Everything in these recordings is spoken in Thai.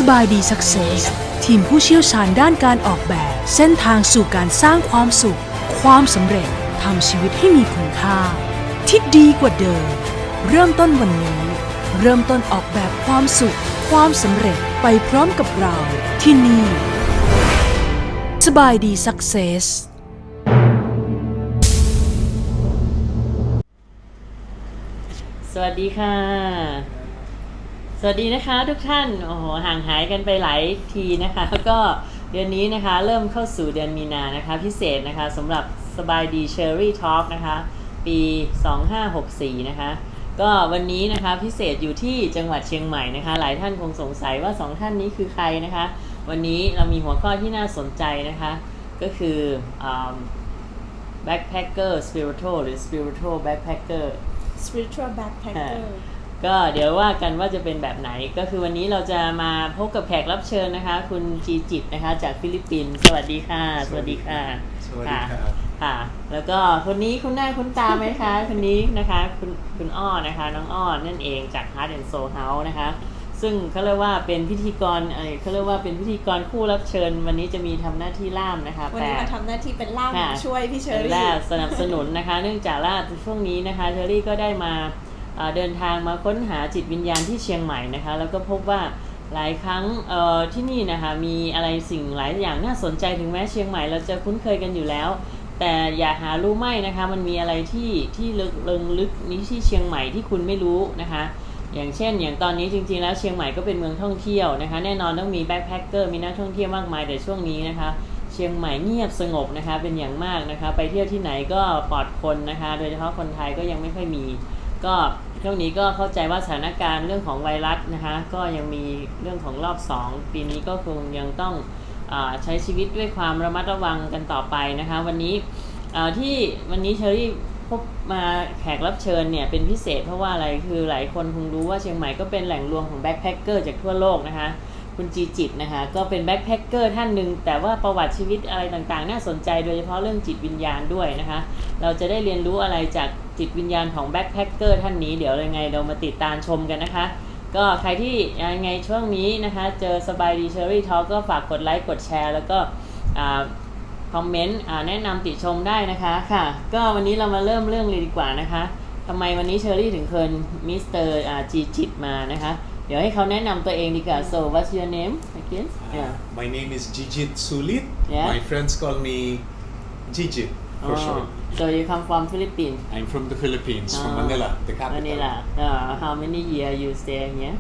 สบายดีสักเซสทีมผู้เชี่ยวชาญด้านการออกแบบเส้นทางสู่การสร้างความสุขความสำเร็จทำชีวิตให้มีคุณค่าที่ดีกว่าเดิมเริ่มต้นวันนี้เริ่มต้นออกแบบความสุขความสำเร็จไปพร้อมกับเราที่นี่สบายดีสักเซสสวัสดีค่ะสวัสดีนะคะทุกท่านโอ้โหห่างหายกันไปหลายทีนะคะก็เดือนนี้นะคะเริ่มเข้าสู่เดือนมีนานะคะพิเศษนะคะสำหรับสบายดีเชอรี่ทอล์กนะคะปี2564นะคะก็วันนี้นะคะพิเศษอยู่ที่จังหวัดเชียงใหม่นะคะหลายท่านคงสงสัยว่า2ท่านนี้คือใครนะคะวันนี้เรามีหัวข้อที่น่าสนใจนะคะก็คือ backpacker spiritual หรือ spiritual backpacker Spiriitual backpacker ก็เดี๋ยวว่ากันว่าจะเป็นแบบไหนก็คือวันนี้เราจะมาพบกับแขกรับเชิญนะคะคุณจีจิตนะคะจากฟิลิปปินส์สวัสดีค่ะสวัสดีค่ะสวัสดีครับค่ะแล้วก็คนนี้คุณหน้าคุณตาไหมคะคนนี้นะคะคุณอ้อนะคะน้องอ้อนั่นเองจาก Heart and Soul House นะคะซึ่งเขาเรียกว่าเป็นพิธีกรเขาเรียกว่าเป็นพิธีกรคู่รับเชิญวันนี้จะมีทำหน้าที่ล่ามนะคะวันนี้มาทำหน้าที่เป็นล่ามช่วยพี่เชอรี่สนับสนุนนะคะเนื่องจากว่าช่วงนี้นะคะเชอรี่ก็ได้มาเดินทางมาค้นหาจิตวิญญาณที่เชียงใหม่นะคะแล้วก็พบว่าหลายครั้งที่นี่นะคะมีอะไรสิ่งหลายอย่างน่าสนใจถึงแม้เชียงใหม่เราจะคุ้นเคยกันอยู่แล้วแต่อย่าหารู้ไม่นะคะมันมีอะไรที่ลึกนี้ที่เชียงใหม่ที่คุณไม่รู้นะคะอย่างเช่นอย่างตอนนี้จริงๆแล้วเชียงใหม่ก็เป็นเมืองท่องเที่ยวนะคะแน่นอนต้องมีแบ็คแพคเกอร์มีนักท่องเที่ยวมากมายแต่ช่วงนี้นะคะเชียงใหม่เงียบสงบนะคะเป็นอย่างมากนะคะไปเที่ยวที่ไหนก็ปลอดคนนะคะโดยเฉพาะคนไทยก็ยังไม่ค่อยมีก็ช่วงนี้ก็เข้าใจว่าสถานการณ์เรื่องของไวรัสนะคะก็ยังมีเรื่องของรอบ2ปีนี้ก็คงยังต้องใช้ชีวิตด้วยความระมัดระวังกันต่อไปนะคะวันนี้ที่วันนี้เชอรี่พบมาแขกรับเชิญเนี่ยเป็นพิเศษเพราะว่าอะไรคือหลายคนคงรู้ว่าเชียงใหม่ก็เป็นแหล่งรวมของแบ็คแพคเกอร์จากทั่วโลกนะคะคุณจีจิตนะคะก็เป็นแบ็คแพคเกอร์ท่านหนึ่งแต่ว่าประวัติชีวิตอะไรต่างๆน่าสนใจโดยเฉพาะเรื่องจิตวิญญาณด้วยนะคะเราจะได้เรียนรู้อะไรจากจิตวิญญาณของแบ็คแพคเกอร์ท่านนี้เดี๋ยวยังไงเรามาติดตามชมกันนะคะก็ใครที่ยังไงช่วงนี้นะคะเจอสบายดีเชอรี่ทอล์กก็ฝากกดไลค์กดแชร์แล้วก็คอมเมนต์แนะนำติชมได้นะคะค่ะก็วันนี้เรามาเริ่มเรื่องเลยดีกว่านะคะทำไมวันนี้เชอรี่ถึงเชิญมิสเตอร์จีจิตมานะคะเดี๋ยวให้เขาแนะนำตัวเองดีกว่า so what's your name again My name is Jijit Sulit My friends call me Jijit for short so you come from Philippines I'm from the Philippines from Manila the capital Manila how many years you stay here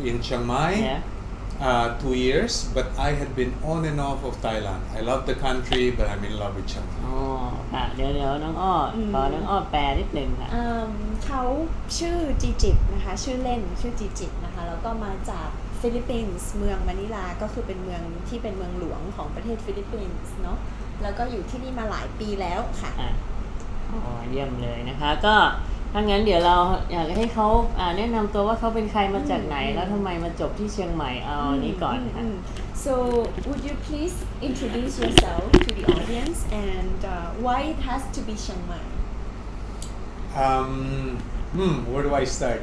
in Chiang Mai 2 years but I had been on and off of Thailand I love the country but I'm in love with Chiang Mai ค่ะเดี๋ยวน้องอ้อขอน้องอ้อแปลนิดนึงค่ะเขาชื่อจีจิตนะคะชื่อเล่นชื่อจีจิตนะคะแล้วก็มาจากฟิลิปปินส์เมืองมะนิลาก็คือเป็นเมืองที่เป็นเมืองหลวงของประเทศฟิลิปปินส์เนาะแล้วก็อยู่ที่นี่มาหลายปีแล้วค่ะเยี่ยมเลยนะคะก็ถ้างั้นเดี๋ยวเราอยากให้เขาแนะนำตัวว่าเขาเป็นใครมาจากไหนแล้วทำไมมาจบที่เชียงใหม่เอานี้ก่อนค่ะ So would you please introduce yourself to the audience and why it has to be Chiang Mai where do I start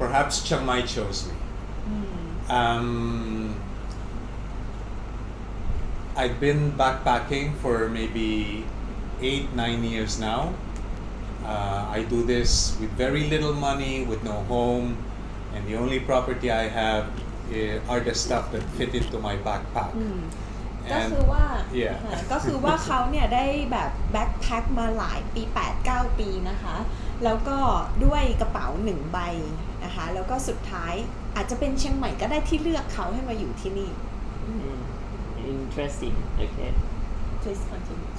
perhaps Chiang Mai chose me I've been backpacking for maybe 8-9 years now I do this with very little money with no home and the only property I have are the stuff that fit into my backpack ก็คือว่าก็คือว่าเขาเนี่ยได้แบบแบ็คแพ็คมาหลายปี 8-9 ปีนะคะแล้วก็ด้วยกระเป๋า1ใบนะคะแล้วก็สุดท้ายอาจจะเป็นเชียงใหม่ก็ได้ที่เลือกเขาให้มาอยู่ที่นี่Interesting. Okay. Please continue.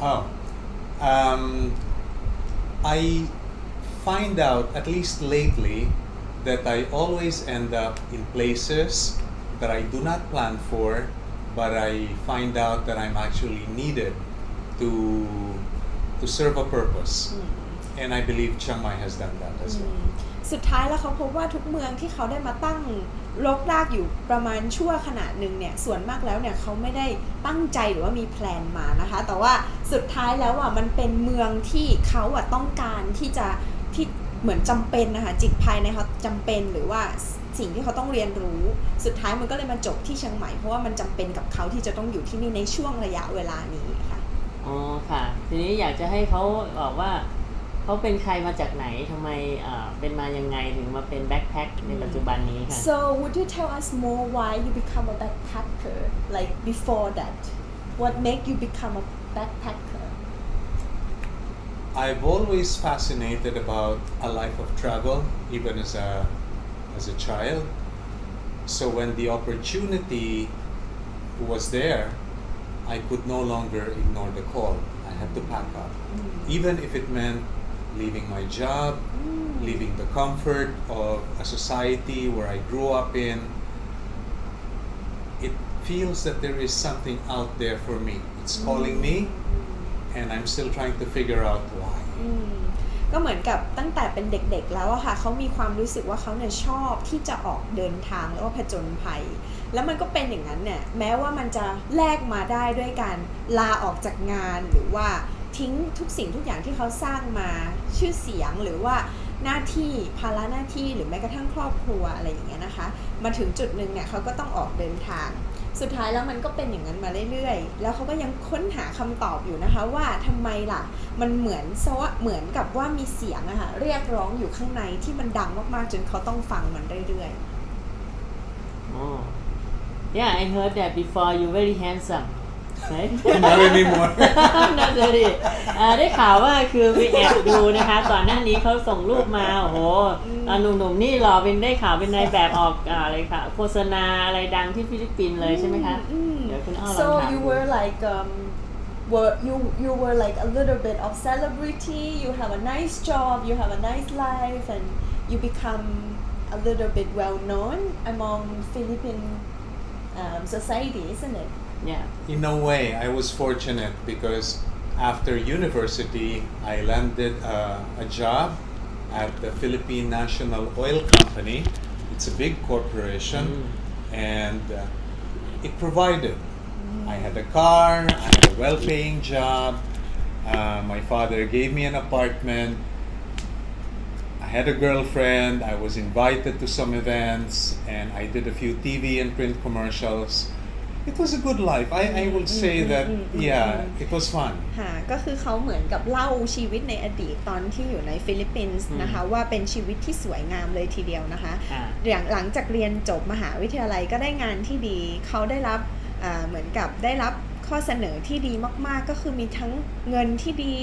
I find out, at least lately, that I always end up in places that I do not plan for, but I find out that I'm actually needed to serve a purpose. And I believe Chiang Mai has done that as well. สุดท้ายแล้วเขาพบว่าทุกเมืองที่เขาได้มาตั้งรกรากอยู่ประมาณชั่วขณะหนึ่งเนี่ยส่วนมากแล้วเนี่ยเขาไม่ได้ตั้งใจหรือว่ามีแพลนมานะคะแต่ว่าสุดท้ายแล้วมันเป็นเมืองที่เขาต้องการที่เหมือนจำเป็นนะคะจิตภายในเขาจำเป็นหรือว่า สิ่งที่เขาต้องเรียนรู้สุดท้ายมันก็เลยมาจบที่เชียงใหม่เพราะว่ามันจำเป็นกับเขาที่จะต้องอยู่ที่นี่ในช่วงระยะเวลานี้ค่ะอ๋อค่ะทีนี้อยากจะให้เขาบอกว่าเขาเป็นใครมาจากไหนทำไมเป็นมายังไงถึงมาเป็นแบ็คแพ็คในปัจจุบันนี้ค่ะ So would you tell us more why you become a backpacker like before that what make you become a backpacker I've always fascinated about a life of travel even as a child so when the opportunity was there I could no longer ignore the call I had to pack up even if it meant leaving my job leaving the comfort of a society where I grew up in it feels that there is something out there for me it's calling me and I'm still trying to figure out why ก็เหมือนกับตั้งแต่เป็นเด็กๆแล้วอะค่ะเขามีความรู้สึกว่าเขาเนี่ยชอบที่จะออกเดินทางแล้วก็ผจญภัยแล้วมันก็เป็นอย่างนั้นเนี่ยแม้ว่ามันจะแลกมาได้ด้วยการลาออกจากงานหรือว่าทิ้งทุกสิ่งทุกอย่างที่เขาสร้างมาชื่อเสียงหรือว่าหน้าที่ภาระหน้าที่หรือแม้กระทั่งครอบครัวอะไรอย่างเงี้ยนะคะมาถึงจุดนึงเนี่ยเขาก็ต้องออกเดินทางสุดท้ายแล้วมันก็เป็นอย่างนั้นมาเรื่อยๆแล้วเขาก็ยังค้นหาคำตอบอยู่นะคะว่าทำไมล่ะมันเหมือนกับว่ามีเสียงอะค่ะเรียกร้องอยู่ข้างในที่มันดังมากๆจนเขาต้องฟังมันเรื่อยๆอ๋อ Yeah I heard that before you very handsome right not anymore not really ได้ข่าวว่าคือไปแอบดูนะคะก่อนหน้านี้เขาส่งรูปมาโอ้โหหนุ่มๆนี่หล่อเป็นได้ข่าวเป็นนายแบบออกอะไรค่ะโฆษณาอะไรดังที่ฟิลิปปินส์เลยใช่ไหมคะเดี๋ยวคุณอ้อลองถาม So you were like you were like a little bit of celebrity you have a nice job you have a nice life and you become a little bit well known among Philippine society isn't it Yeah. In a way, I was fortunate because after university, I landed a job at the Philippine National Oil Company. It's a big corporation, and it provided. I had a car, I had a well-paying job. My father gave me an apartment. I had a girlfriend. I was invited to some events, and I did a few TV and print commercials.It was a good life. I would say that, yeah, it was fun. ค่ะก็คือเขาเหมือนกับเล่าชีวิตในอดีตตอนที่อยู่ในฟิลิปปินส์นะคะว่าเป็นชีวิตที่สวยงามเลยทีเดียวนะคะหลังจากเรียนจบมหาวิทยาลัยก็ได้งานที่ดีเขาได้รับเหมือนกับได้รับข้อเสนอที่ดีมากๆก็คือมีทั้งเงินที่ดี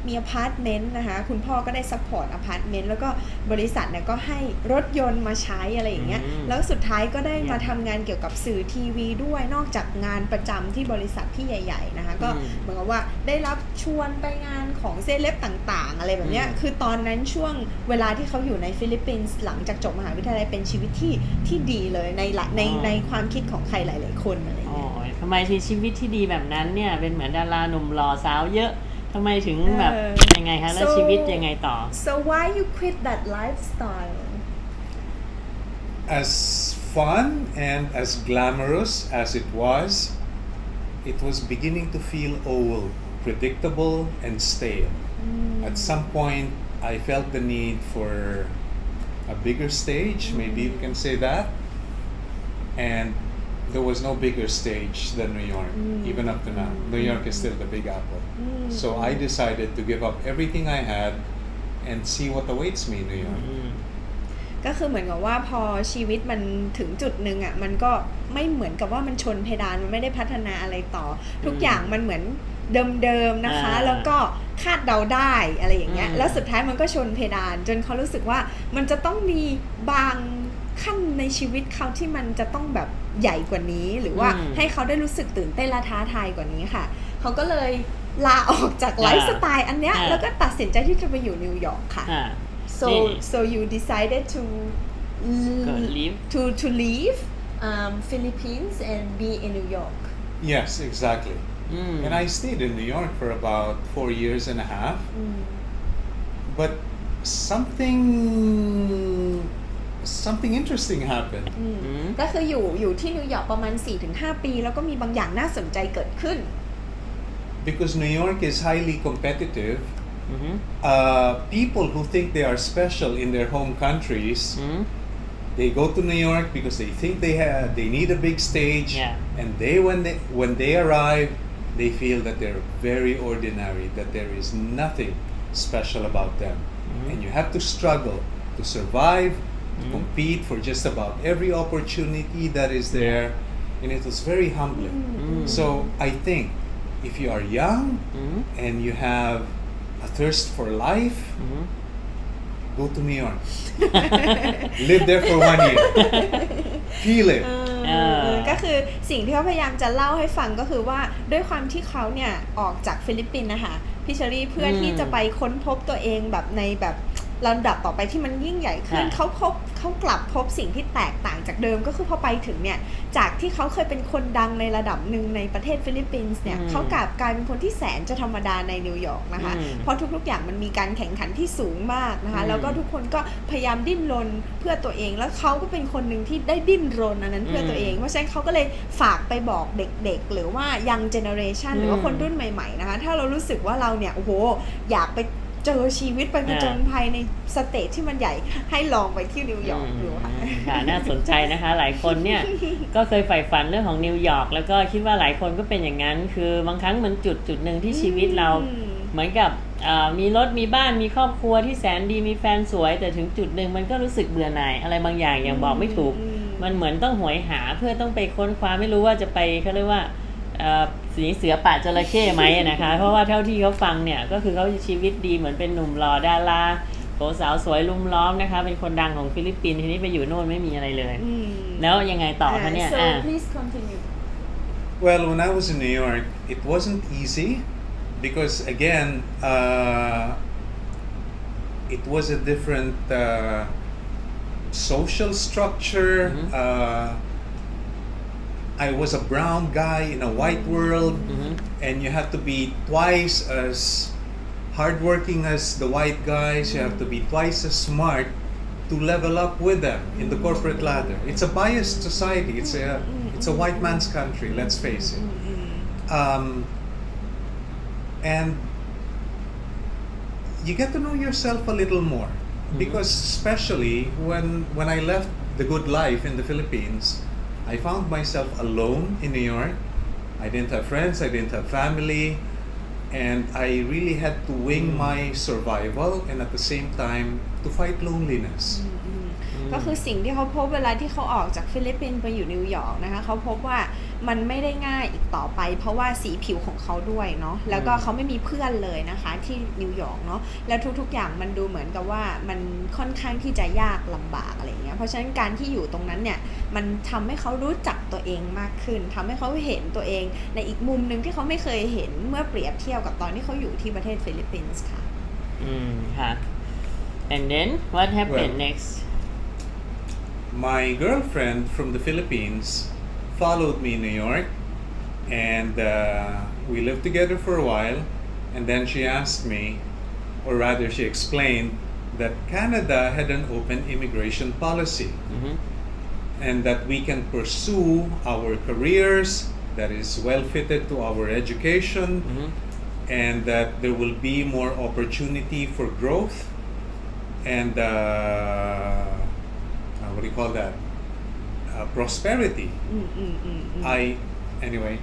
มีอพาร์ตเมนต์นะคะคุณพ่อก็ได้ซัพพอร์ตอพาร์ตเมนต์แล้วก็บริษัทเนี่ยก็ให้รถยนต์มาใช้อะไรอย่างเงี้ยแล้วสุดท้ายก็ได้มาทำงานเกี่ยวกับสื่อทีวีด้วยนอกจากงานประจำที่บริษัทที่ใหญ่ๆนะคะก็เหมือนกับว่าได้รับชวนไปงานของเซเลบต่างๆอะไรแบบเนี้ยคือตอนนั้นช่วงเวลาที่เขาอยู่ในฟิลิปปินส์หลังจากจบมหาวิทยาลัยเป็นชีวิตที่ดีเลยในความคิดของใครหลายๆคนอะไรอย่างเงี้ยทำไมชีวิตที่ดีแบบนั้นเนี่ยเป็นเหมือนดาราหนุ่มหล่อสาวเยอะทำไมถึงแบบยังไงคะแล้วชีวิตยังไงต่อ So why you quit that lifestyle As fun and as glamorous as it was beginning to feel old, predictable and stale. At some point, I felt the need for a bigger stage, maybe we can say that. And there was no bigger stage than New York, even up to now. New York is still the big apple. So I decided to give up everything I had and see what awaits me in New York. ก็คือเหมือนกับว่าพอชีวิตมันถึงจุดนึงอ่ะมันก็ไม่เหมือนกับว่ามันชนเพดานมันไม่ได้พัฒนาอะไรต่อทุกอย่างมันเหมือนเดิมๆนะคะแล้วก็คาดเดาได้อะไรอย่างเงี้ยแล้วสุดท้ายมันก็ชนเพดานจนเขารู้สึกว่ามันจะต้องมีบางขั้นในชีวิตเขาที่มันจะต้องแบบใหญ่กว่านี้หรือว่าให้เขาได้รู้สึกตื่นเต้นและท้าทายกว่านี้ค่ะเขาก็เลยลาออกจากไลฟ์สไตล์อันเนี้ยแล้วก็ตัดสินใจที่จะไปอยู่นิวยอร์กค่ะSo you decided to leave Philippines and be in New York. Yes, exactly. And I stayed in New York for about 4 years and a half. But something interesting happened. ก็คืออยู่ที่นิวยอร์กประมาณ 4-5 ปีแล้วก็มีบางอย่างน่าสนใจเกิดขึ้น Because New York is highly competitive.People who think they are special in their home countries they go to New York because they think they need a big stage, and when they arrive, they feel that they're very ordinary, that there is nothing special about them, and you have to struggle to survive, to compete for just about every opportunity that is there, and it was very humbling. So I think if you are young and you have a thirst for life, go to New York. Live there for 1 year. Feel it. ก็คือสิ่งที่เขาพยายามจะเล่าให้ฟังก็คือว่าด้วยความที่เขาเนี่ยออกจากฟิลิปปินส์นะคะพี่เชอรี่เพื่อที่จะไปค้นพบตัวเองแบบในแบบลำดับต่อไปที่มันยิ่งใหญ่ขึ้นเขากลับพบสิ่งที่แตกต่างจากเดิมก็คือพอไปถึงเนี่ยจากที่เขาเคยเป็นคนดังในระดับหนึ่งในประเทศฟิลิปปินส์เนี่ยเขากลายเป็นคนที่แสนจะธรรมดาในนิวยอร์กนะคะเพราะทุกๆอย่างมันมีการแข่งขันที่สูงมากนะคะแล้วก็ทุกคนก็พยายามดิ้นรนเพื่อตัวเองแล้วเขาก็เป็นคนหนึ่งที่ได้ดิ้นรนอันนั้นเพื่อตัวเองเพราะฉะนั้นเขาก็เลยฝากไปบอกเด็กๆหรือว่า young generation หรือว่าคนรุ่นใหม่ๆนะคะถ้าเรารู้สึกว่าเราเนี่ยโอ้โหอยากไปเจอชีวิตไปผจญภัยในสเตจที่มันใหญ่ให้ลองไปที่นิวยอร์กดูค่ะน่าสนใจนะคะหลายคนเนี่ยก็เคยใฝ่ฝันเรื่องของนิวยอร์กแล้วก็คิดว่าหลายคนก็เป็นอย่างนั้นคือบางครั้งมันจุดหนึ่งที่ชีวิตเราเหมือนกับมีรถมีบ้านมีครอบครัวที่แสนดีมีแฟนสวยแต่ถึงจุดหนึ่งมันก็รู้สึกเบื่อหน่ายอะไรบางอย่างอย่างบอกไม่ถูกมันเหมือนต้องหวยหาเพื่อต้องไปค้นคว้าไม่รู้ว่าจะไปเขาเรียกว่าสีเสือป่าจระเข้ไหมนะคะเพราะว่าเท่าที่เขาฟังเนี่ยก็คือเขาชีวิตดีเหมือนเป็นหนุ่มหล่อดาราโหสาวสวยลุมล้อมนะคะเป็นคนดังของฟิลิปปินส์ทีนี้ไปอยู่โน่นไม่มีอะไรเลยแล้วยังไงต่อคะเนี่ย So please continue. Well, when I was in New York, it wasn't easy because again, it was a different social structure. I was a brown guy in a white world, and you have to be twice as hardworking as the white guys. You have to be twice as smart to level up with them in the corporate ladder. It's a biased society. It's a white man's country. Let's face it. And you get to know yourself a little more, because especially when I left the good life in the Philippines.I found myself alone in New York. I didn't have friends, I didn't have family, and I really had to wing my survival and at the same time to fight loneliness. ก็คือสิ่งที่เขาพบเวลาที่เขาออกจากฟิลิปปินส์ไปอยู่นิวยอร์กนะคะเขาพบว่ามันไม่ได้ง่ายอีกต่อไปเพราะว่าสีผิวของเขาด้วยเนาะแล้วก็เขาไม่มีเพื่อนเลยนะคะที่นิวยอร์กเนาะแล้วทุกๆอย่างมันดูเหมือนกับว่ามันค่อนข้างที่จะยากลำบากอะไรเงี้ยเพราะฉะนั้นการที่อยู่ตรงนั้นเนี่ยมันทำให้เขารู้จักตัวเองมากขึ้นทำให้เขาเห็นตัวเองในอีกมุมนึงที่เขาไม่เคยเห็นเมื่อเปรียบเทียบกับตอนที่เขาอยู่ที่ประเทศฟิลิปปินส์ค่ะค่ะ and then what happened next?My girlfriend from the Philippines followed me in New York, and we lived together for a while, and then she asked me, or rather she explained, that Canada had an open immigration policy, and that we can pursue our careers that is well fitted to our education, and that there will be more opportunity for growth, and what do you call that? Prosperity. Anyway.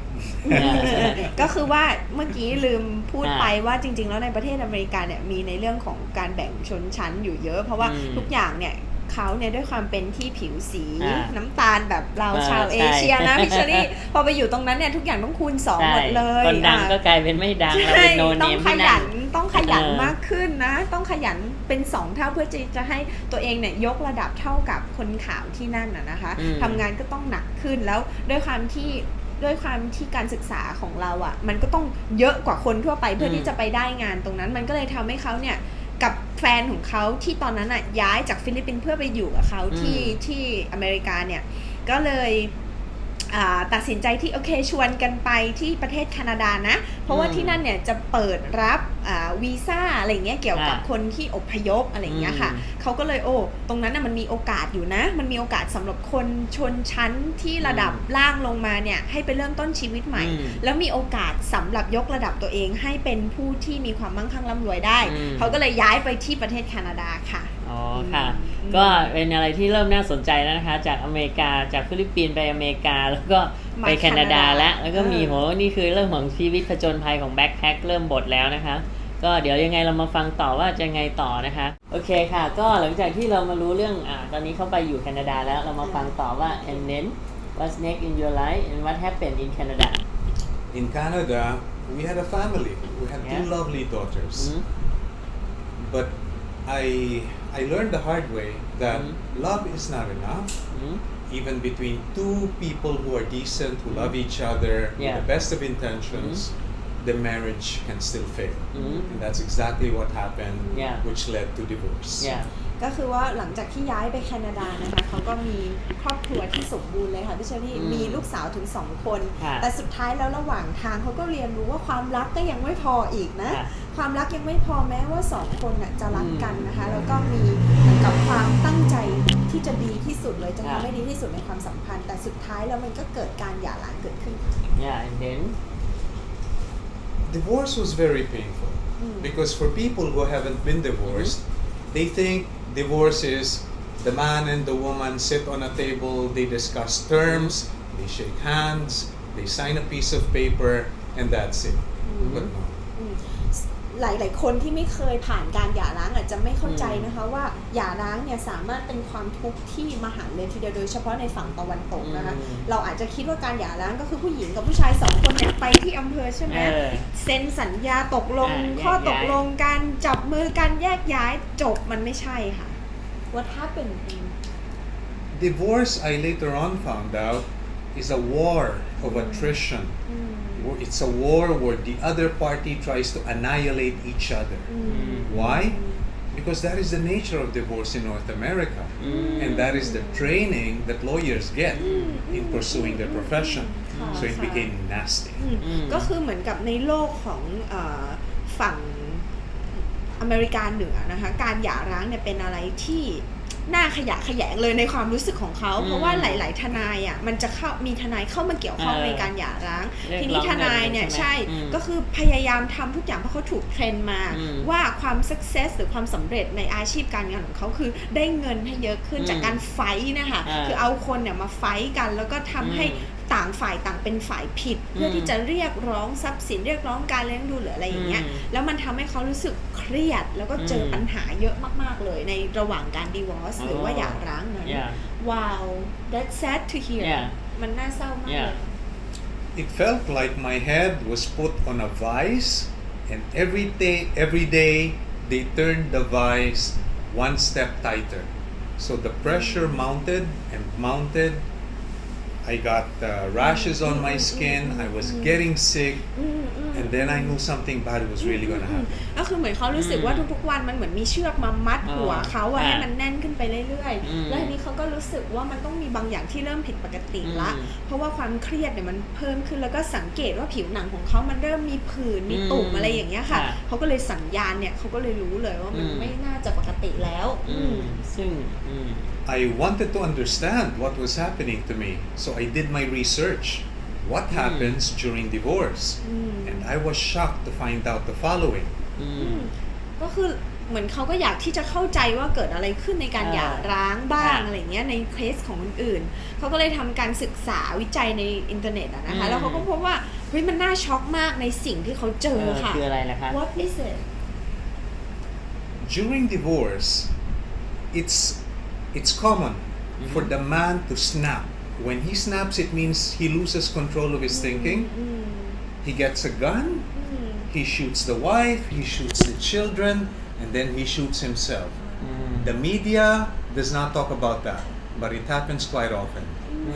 ก็คือว่าเมื่อกี้ลืมพูดไปว่าจริงๆแล้วในประเทศอเมริกาเนี่ยมีในเรื่องของการแบ่งชนชั้นอยู่เยอะเพราะว่าทุกอย่างเนี่ยเขาเนี่ยด้วยความเป็นที่ผิวสีน้ำตาลแบบเราชาวเอเชียนะพิชเชอรี่พอไปอยู่ตรงนั้นเนี่ยทุกอย่างต้องคูณ2หมดเลยคนดังก็กลายเป็นไม่ดังเราเป็นโนเนมที่นั่นต้องขยันมากขึ้นนะต้องขยันเป็น2เท่าเพื่อจะให้ตัวเองเนี่ยยกระดับเท่ากับคนขาวที่นั่นนะคะทำงานก็ต้องหนักขึ้นแล้วด้วยความที่การศึกษาของเราอ่ะมันก็ต้องเยอะกว่าคนทั่วไปเพื่อที่จะไปได้งานตรงนั้นมันก็เลยทำให้เขาเนี่ยกับแฟนของเขาที่ตอนนั้นอ่ะย้ายจากฟิลิปปินส์เพื่อไปอยู่กับเขาที่อเมริกาเนี่ยก็เลยตัดสินใจที่โอเคชวนกันไปที่ประเทศแคนาดานะเพราะว่าที่นั่นเนี่ยจะเปิดรับวีซ่าอะไรเงี้ยเกี่ยวกับคนที่อพยพอะไรเงี้ยค่ะเขาก็เลยตรงนั้นน่ะมันมีโอกาสอยู่นะมันมีโอกาสสำหรับคนชนชั้นที่ระดับล่างลงมาเนี่ยให้ไปเริ่มต้นชีวิตใหม่แล้วมีโอกาสสำหรับยกระดับตัวเองให้เป็นผู้ที่มีความมั่งคั่งร่ำรวยได้เขาก็เลยย้ายไปที่ประเทศแคนาดาค่ะอ๋อ อ๋อค่ะก็เป็นอะไรที่เริ่มน่าสนใจแล้วนะคะจากอเมริกาจากฟิลิปปินส์ไปอเมริกาแล้วก็ไปแคนาดาแล้วก็มีโหนี่คือเรื่องของชีวิตผจญภัยของแบ็คแพ็คเริ่มบทแล้วนะคะก็เดี๋ยวยังไงเรามาฟังต่อว่าจะไงต่อนะคะโอเคค่ะก็หลังจากที่เรามารู้เรื่องตอนนี้เขาไปอยู่แคนาดาแล้วเรามาฟังต่อว่า and then what's next in your life and what happened in Canada In Canada, we had a family. We had two lovely daughters. But I learned the hard way that love is not enough. Even between two people who are decent, who love each other, with the best of intentions, the marriage can still fail. And that's exactly what happened, which led to divorce. ก็คือว่าหลังจากที่ย้ายไปแคนาดานะคะเขาก็มีครอบครัวที่สมบูรณ์เลยค่ะพี่เชอรี่มีลูกสาวถึง2 คนแต่สุดท้ายแล้วระหว่างทางเขาก็เรียนรู้ว่าความรักก็ยังไม่พออีกนะความรักยังไม่พอแม้ว่า2 คนจะรักกันนะคะแล้วก็มีเหมือนกับความตั้งใจที่จะดีที่สุดเลยจะทำให้ดีที่สุดในความสัมพันธ์แต่สุดท้ายแล้วมันก็เกิดการหย่าร้างเกิดขึ้น and then Divorce was very painful because for people who haven't been divorced, they think divorce is the man and the woman sit on a table, they discuss terms, they shake hands, they sign a piece of paper, and that's it. But no. หลายๆคนที่ไม่เคยผ่านการหย่าร้างอาจจะไม่เข้าใจนะคะว่าหย่าร้างเนี่ยสามารถเป็นความทุกข์ที่มหันต์เลยทีเดียวโดยเฉพาะในฝั่งตะวันตกนะคะเราอาจจะคิดว่าการหย่าร้างก็คือผู้หญิงกับผู้ชาย2 คนเนี่ยไปที่อำเภอใช่ไหมเซ็นสัญญาตกลงข้อตกลงกันจับมือกันแยกย้ายจบมันไม่ใช่ค่ะ What happened? Divorce, I later on found out, is a war of attrition. It's a war where the other party tries to annihilate each other. Why? Because that is the nature of divorce in North America. And that is the training that lawyers get in pursuing their profession. So it became nasty. ก็คือเหมือนกับในโลกของฝั่งอเมริกาเหนือนะคะการหย่าร้างเนี่ยเป็นอะไรที่น่าขยะแขยงเลยในความรู้สึกของเขาเพราะว่าหลายๆทนายมันจะมีทนายเข้ามาเกี่ยวข้องในการหย่าร้างทีนี้ทนายเนี่ยใช่ก็คือพยายามทำทุกอย่างเพราะเขาถูกเทรนมาว่าความ success หรือความสำเร็จในอาชีพการงานของเขาคือได้เงินให้เยอะขึ้นจากการไฟท์นะคะคือเอาคนเนี่ยมาไฟท์กันแล้วก็ทำให้ต่างฝ่ายต่างเป็นฝ่ายผิดเพื่อที่จะเรียกร้องทรัพย์สินเรียกร้องการเลี้ยงดูหรืออะไรอย่างเงี้ยแล้วมันทำให้เขารู้สึกเครียดแล้วก็เจอปัญหาเยอะมากๆเลยในระหว่างการ divorce หรือว่าหย่าร้างนั้นว้าว that's sad to hear มันน่าเศร้ามากเลย It felt like my head was put on a vice and every day they turned the vice one step tighter so the pressure mounted and mounted I got rashes on my skin. I was getting sick, and then I knew something bad was really going to happen. ก็คือเหมือนเขารู้สึกว่าทุกๆวันมันเหมือนมีเชือกมามัดหัวเขาให้มันแน่นขึ้นไปเรื่อยๆแล้วทีนี้เขาก็รู้สึกว่ามันต้องมีบางอย่างที่เริ่มผิดปกติละเพราะว่าความเครียดเนี่ยมันเพิ่มขึ้นแล้วก็สังเกตว่าผิวหนังของเขามันเริ่มมีผื่นมีตุ่มอะไรอย่างเงี้ยค่ะเขาก็เลยสัญญาณเนี่ยเขาก็เลยรู้เลยว่ามันไม่น่าจะปกติแล้วซึ่งI wanted to understand what was happening to me, so I did my research. What happens during divorce? And I was shocked to find out the following. ก็คือเหมือนเขาก็อยากที่จะเข้าใจว่าเกิดอะไรขึ้นในการหย่าร้างบ้างอะไรเงี้ยในเคสของคนอื่นเขาก็เลยทำการศึกษาวิจัยในอินเทอร์เน็ตนะคะแล้วเขาก็พบว่าเฮ้ยมันน่าช็อกมากในสิ่งที่เขาเจอค่ะคืออะไรล่ะคะ What is it? During divorce, it's common for the man to snap. When he snaps, it means he loses control of his thinking. He gets a gun, he shoots the wife, he shoots the children, and then he shoots himself. The media does not talk about that, but it happens quite often.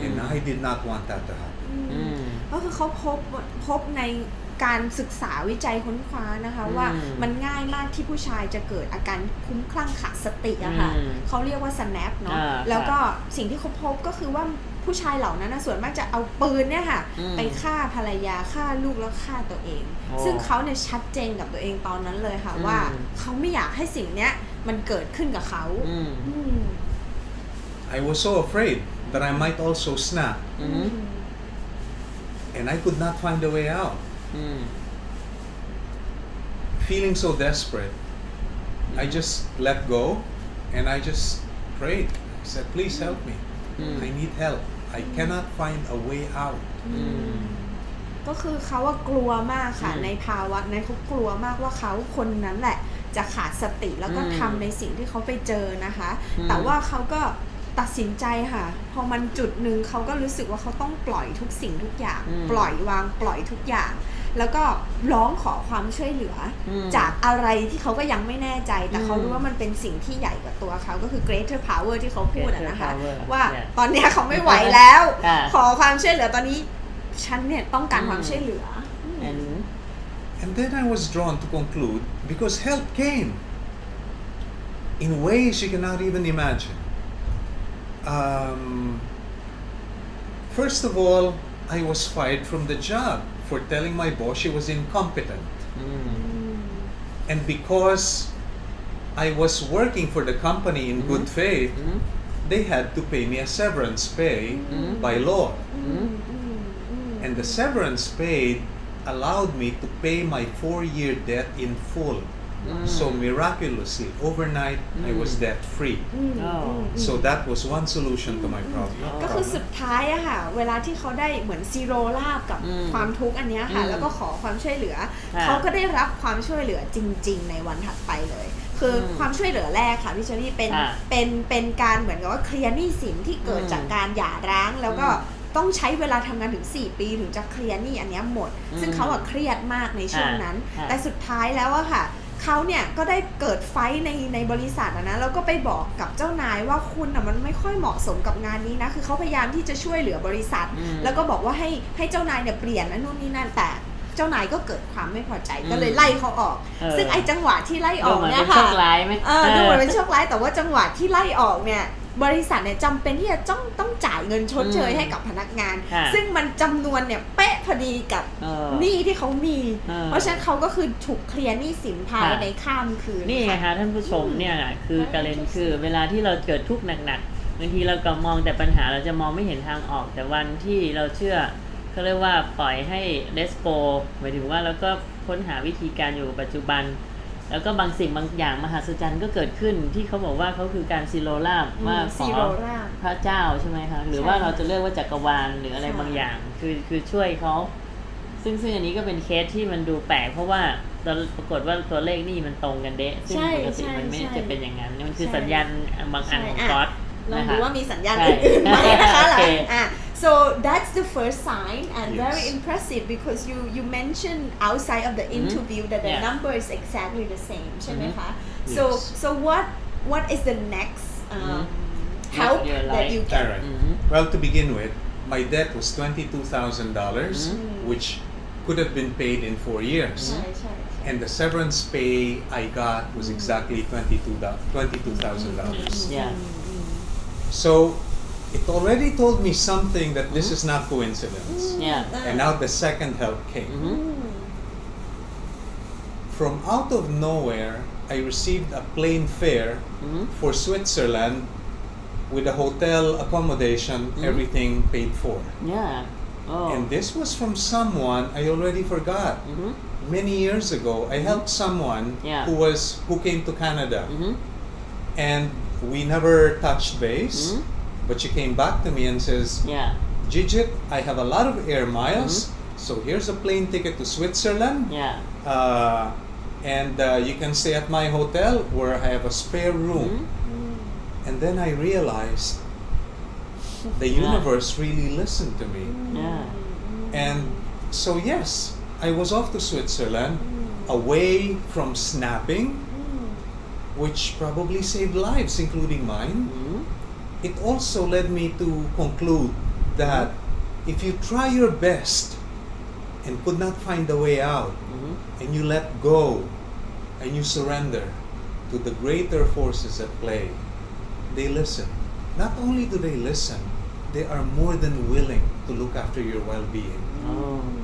And I did not want that to happen. ก็คือเขาพบในการศึกษาวิจัยค้นคว้านะคะว่ามันง่ายมากที่ผู้ชายจะเกิดอาการคุ้มคลั่งขาดสติอะค่ะเขาเรียกว่า snap เนาะแล้วก็สิ่งที่เขาพบก็คือว่าผู้ชายเหล่านั้นส่วนมากจะเอาปืนเนี่ยค่ะไปฆ่าภรรยาฆ่าลูกแล้วฆ่าตัวเองซึ่งเขาเนี่ยชัดเจนกับตัวเองตอนนั้นเลยค่ะว่าเขาไม่อยากให้สิ่งเนี้ยมันเกิดขึ้นกับเขา I was so afraid that I might also snap and I could not find a way out. Feeling so desperate, I just let go and I just prayed. I said, please help me. I need help. I cannot find a way out. ก็คือเขาว่ากลัวมากค่ะในภาวะนั้นเขากลัวมากว่าเขาคนนั้นแหละจะขาดสติแล้วก็ทำในสิ่งที่เขาไปเจอนะคะแต่ว่าเขาก็ตัดสินใจค่ะพอมันจุดหนึ่งเขาก็รู้สึกว่าเขาต้องปล่อยทุกสิ่งทุกอย่างปล่อยวางปล่อยทุกอย่างแล้วก็ร้องขอความช่วยเหลือจากอะไรที่เขาก็ยังไม่แน่ใจแต่เขารู้ว่ามันเป็นสิ่งที่ใหญ่กว่าตัวเขาก็คือ greater power ที่เขาพูดนะคะว่าตอนนี้เขาไม่ไหวแล้วขอความช่วยเหลือตอนนี้ฉันเนี่ยต้องการความช่วยเหลือ And then I was drawn to conclude because help came in ways you cannot even imagine. First of all, I was fired from the job for telling my boss she was incompetent. And because I was working for the company in good faith, they had to pay me a severance pay by law. And the severance paid allowed me to pay my 4-year debt in full. So miraculously, overnight, I was debt free. So that was one solution to my problem. ก็คือสุดท้ายอะค่ะเวลาที่เขาได้เหมือนซีโร่ราบกับความทุกข์อันนี้ค่ะแล้วก็ขอความช่วยเหลือเขาก็ได้รับความช่วยเหลือจริงๆในวันถัดไปเลยคือความช่วยเหลือแรกค่ะพี่เชอรี่เป็นการเหมือนกับว่าเคลียร์หนี้สินที่เกิดจากการหย่าร้างแล้วก็ต้องใช้เวลาทำงานถึง4 ปีถึงจะเคลียร์หนี้อันนี้หมดซึ่งเขาเครียดมากในช่วงนั้นแต่สุดท้ายแล้วอะค่ะเขาเนี่ยก็ได้เกิดไฟท์ในบริษัทนะแล้วก็ไปบอกกับเจ้านายว่าคุณมันไม่ค่อยเหมาะสมกับงานนี้นะคือเขาพยายามที่จะช่วยเหลือบริษัทแล้วก็บอกว่าให้เจ้านายเนี่ยเปลี่ยนนะนู่นนี่นั่นแต่เจ้านายก็เกิดความไม่พอใจก็เลยไล่เขาออกซึ่งไอ้จังหวะที่ไล่ออกเนี่ยค่ะดูเหมือนเป็นโชคร้ายไหมดูเหมือนเป็นโชคร้ายแต่ว่าจังหวะที่ไล่ออกเนี่ยบริษัทเนี่ยจำเป็นที่จะต้องจ่ายเงินชดเชยให้กับพนักงานซึ่งมันจำนวนเนี่ยเป๊ะพอดีกับหนี้ที่เขามีเพราะฉะนั้นเขาก็คือถูกเคลียร์หนี้สินภายในข้ามคืนนี่ไงคะท่านผู้ชมเนี่ยคือการเรียนคือเวลาที่เราเกิดทุกข์หนักๆบางทีเราก็มองแต่ปัญหาเราจะมองไม่เห็นทางออกแต่วันที่เราเชื่อเขาเรียกว่าปล่อยให้ let's go หมายถึงว่าเราก็ค้นหาวิธีการอยู่ปัจจุบันแล้วก็บางสิ่งบางอย่างมหัศจรรย์ก็เกิดขึ้นที่เขาบอกว่าเขาคือการซีโรราบว่าขอพระเจ้าใช่ไหมคะหรือว่าเราจะเรียกว่าจักรวาลหรืออะไรบางอย่างคือช่วยเขาซึ่งอันนี้ก็เป็นเคสที่มันดูแปลกเพราะว่าปรากฏว่าตัวเลขนี่มันตรงกันเดะซึ่งปกติมันไม่จะเป็นอย่างนั้นมันคือสัญญาณบางอันของก๊อดลองดูว่ามีสัญญาณอื่นๆไหมนะคะSo that's the first sign and very impressive because you mentioned outside of the interview that the number is exactly the same ใช่ไหมคะ So what is the next help that you get? Well, to begin with, my debt was $22,000, which could have been paid in 4 years. And the severance pay I got was exactly $22,000. Yeah. So it already told me something that this is not coincidence. And now the second help came. From out of nowhere, I received a plane fare for Switzerland with a hotel accommodation, everything paid for. And this was from someone I already forgot. Many years ago, I helped someone who came to Canada. And we never touched base. But she came back to me and says, Gigit, I have a lot of air miles, so here's a plane ticket to Switzerland. And you can stay at my hotel where I have a spare room. And then I realized the universe really listened to me. And so yes, I was off to Switzerland, away from snapping, which probably saved lives, including mine. It also led me to conclude that if you try your best and could not find a way out, and you let go and you surrender to the greater forces at play, they listen. Not only do they listen, they are more than willing to look after your well-being,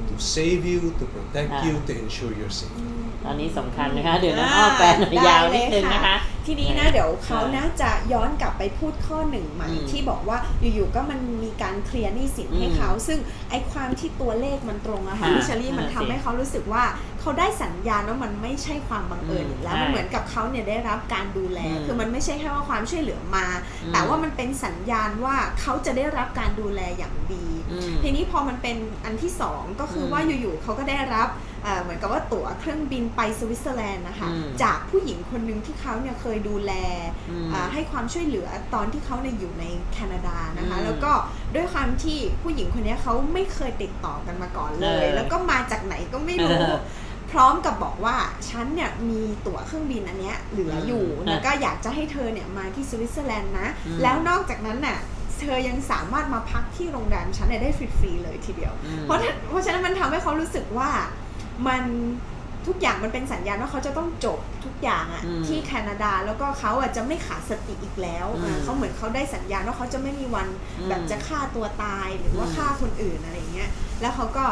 to save you, to protect you, to ensure your safety. ตอนนี้สำคัญนะคะเดี๋ยวน้องอ้อแปลยาวนิดนึงนะคะ ทีนี้นะเดี๋ยวเขานะจะย้อนกลับไปพูดข้อหนึ่งใหม่ที่บอกว่าอยู่ๆก็มันมีการเคลียร์หนี้สินให้เขาซึ่งไอ้ความที่ตัวเลขมันตรงอะค่ะพี่เชอรี่มันทำให้เขารู้สึกว่าเขาได้สัญญาณว่ามันไม่ใช่ความบังเอิญอีกแล้วมันเหมือนกับเขาเนี่ยได้รับการดูแลคือมันไม่ใช่แค่ว่าความช่วยเหลือมาแต่ว่ามันเป็นสัญญาณว่าเขาจะได้รับการดูแลอย่างดีทีนี้พอมันเป็นอันที่สองก็คือว่าอยู่ๆเขาก็ได้รับเหมือนกับว่าตั๋วเครื่องบินไปสวิตเซอร์แลนด์นะคะจากผู้หญิงคนหนึ่งที่เขาเนี่ยเคยดูแลให้ความช่วยเหลือตอนที่เขาเนี่ยอยู่ในแคนาดานะคะแล้วก็ด้วยความที่ผู้หญิงคนนี้เขาไม่เคยติดต่อกันมาก่อนเลยแล้วก็มาจากไหนก็ไม่รู้พร้อมกับบอกว่าฉันเนี่ยมีตั๋วเครื่องบินอันเนี้ยเหลืออยู่แล้วก็อยากจะให้เธอเนี่ยมาที่สวิตเซอร์แลนด์นะแล้วนอกจากนั้นน่ะเธอยังสามารถมาพักที่โรงแรมฉันได้ฟรีๆเลยทีเดียวเพราะฉะนั้นมันทำให้เขารู้สึกว่ามันทุกอย่างมันเป็นสัญญาณว่าเขาจะต้องจบทุกอย่างอะที่แคนาดาแล้วก็เขาจะไม่ขาดสติอีกแล้วเขาเหมือนเขาได้สัญญาณว่าเขาจะไม่มีวันแบบจะฆ่าตัวตายหรือว่าฆ่าคนอื่นอะไรเงี้ยแล้วเขาก็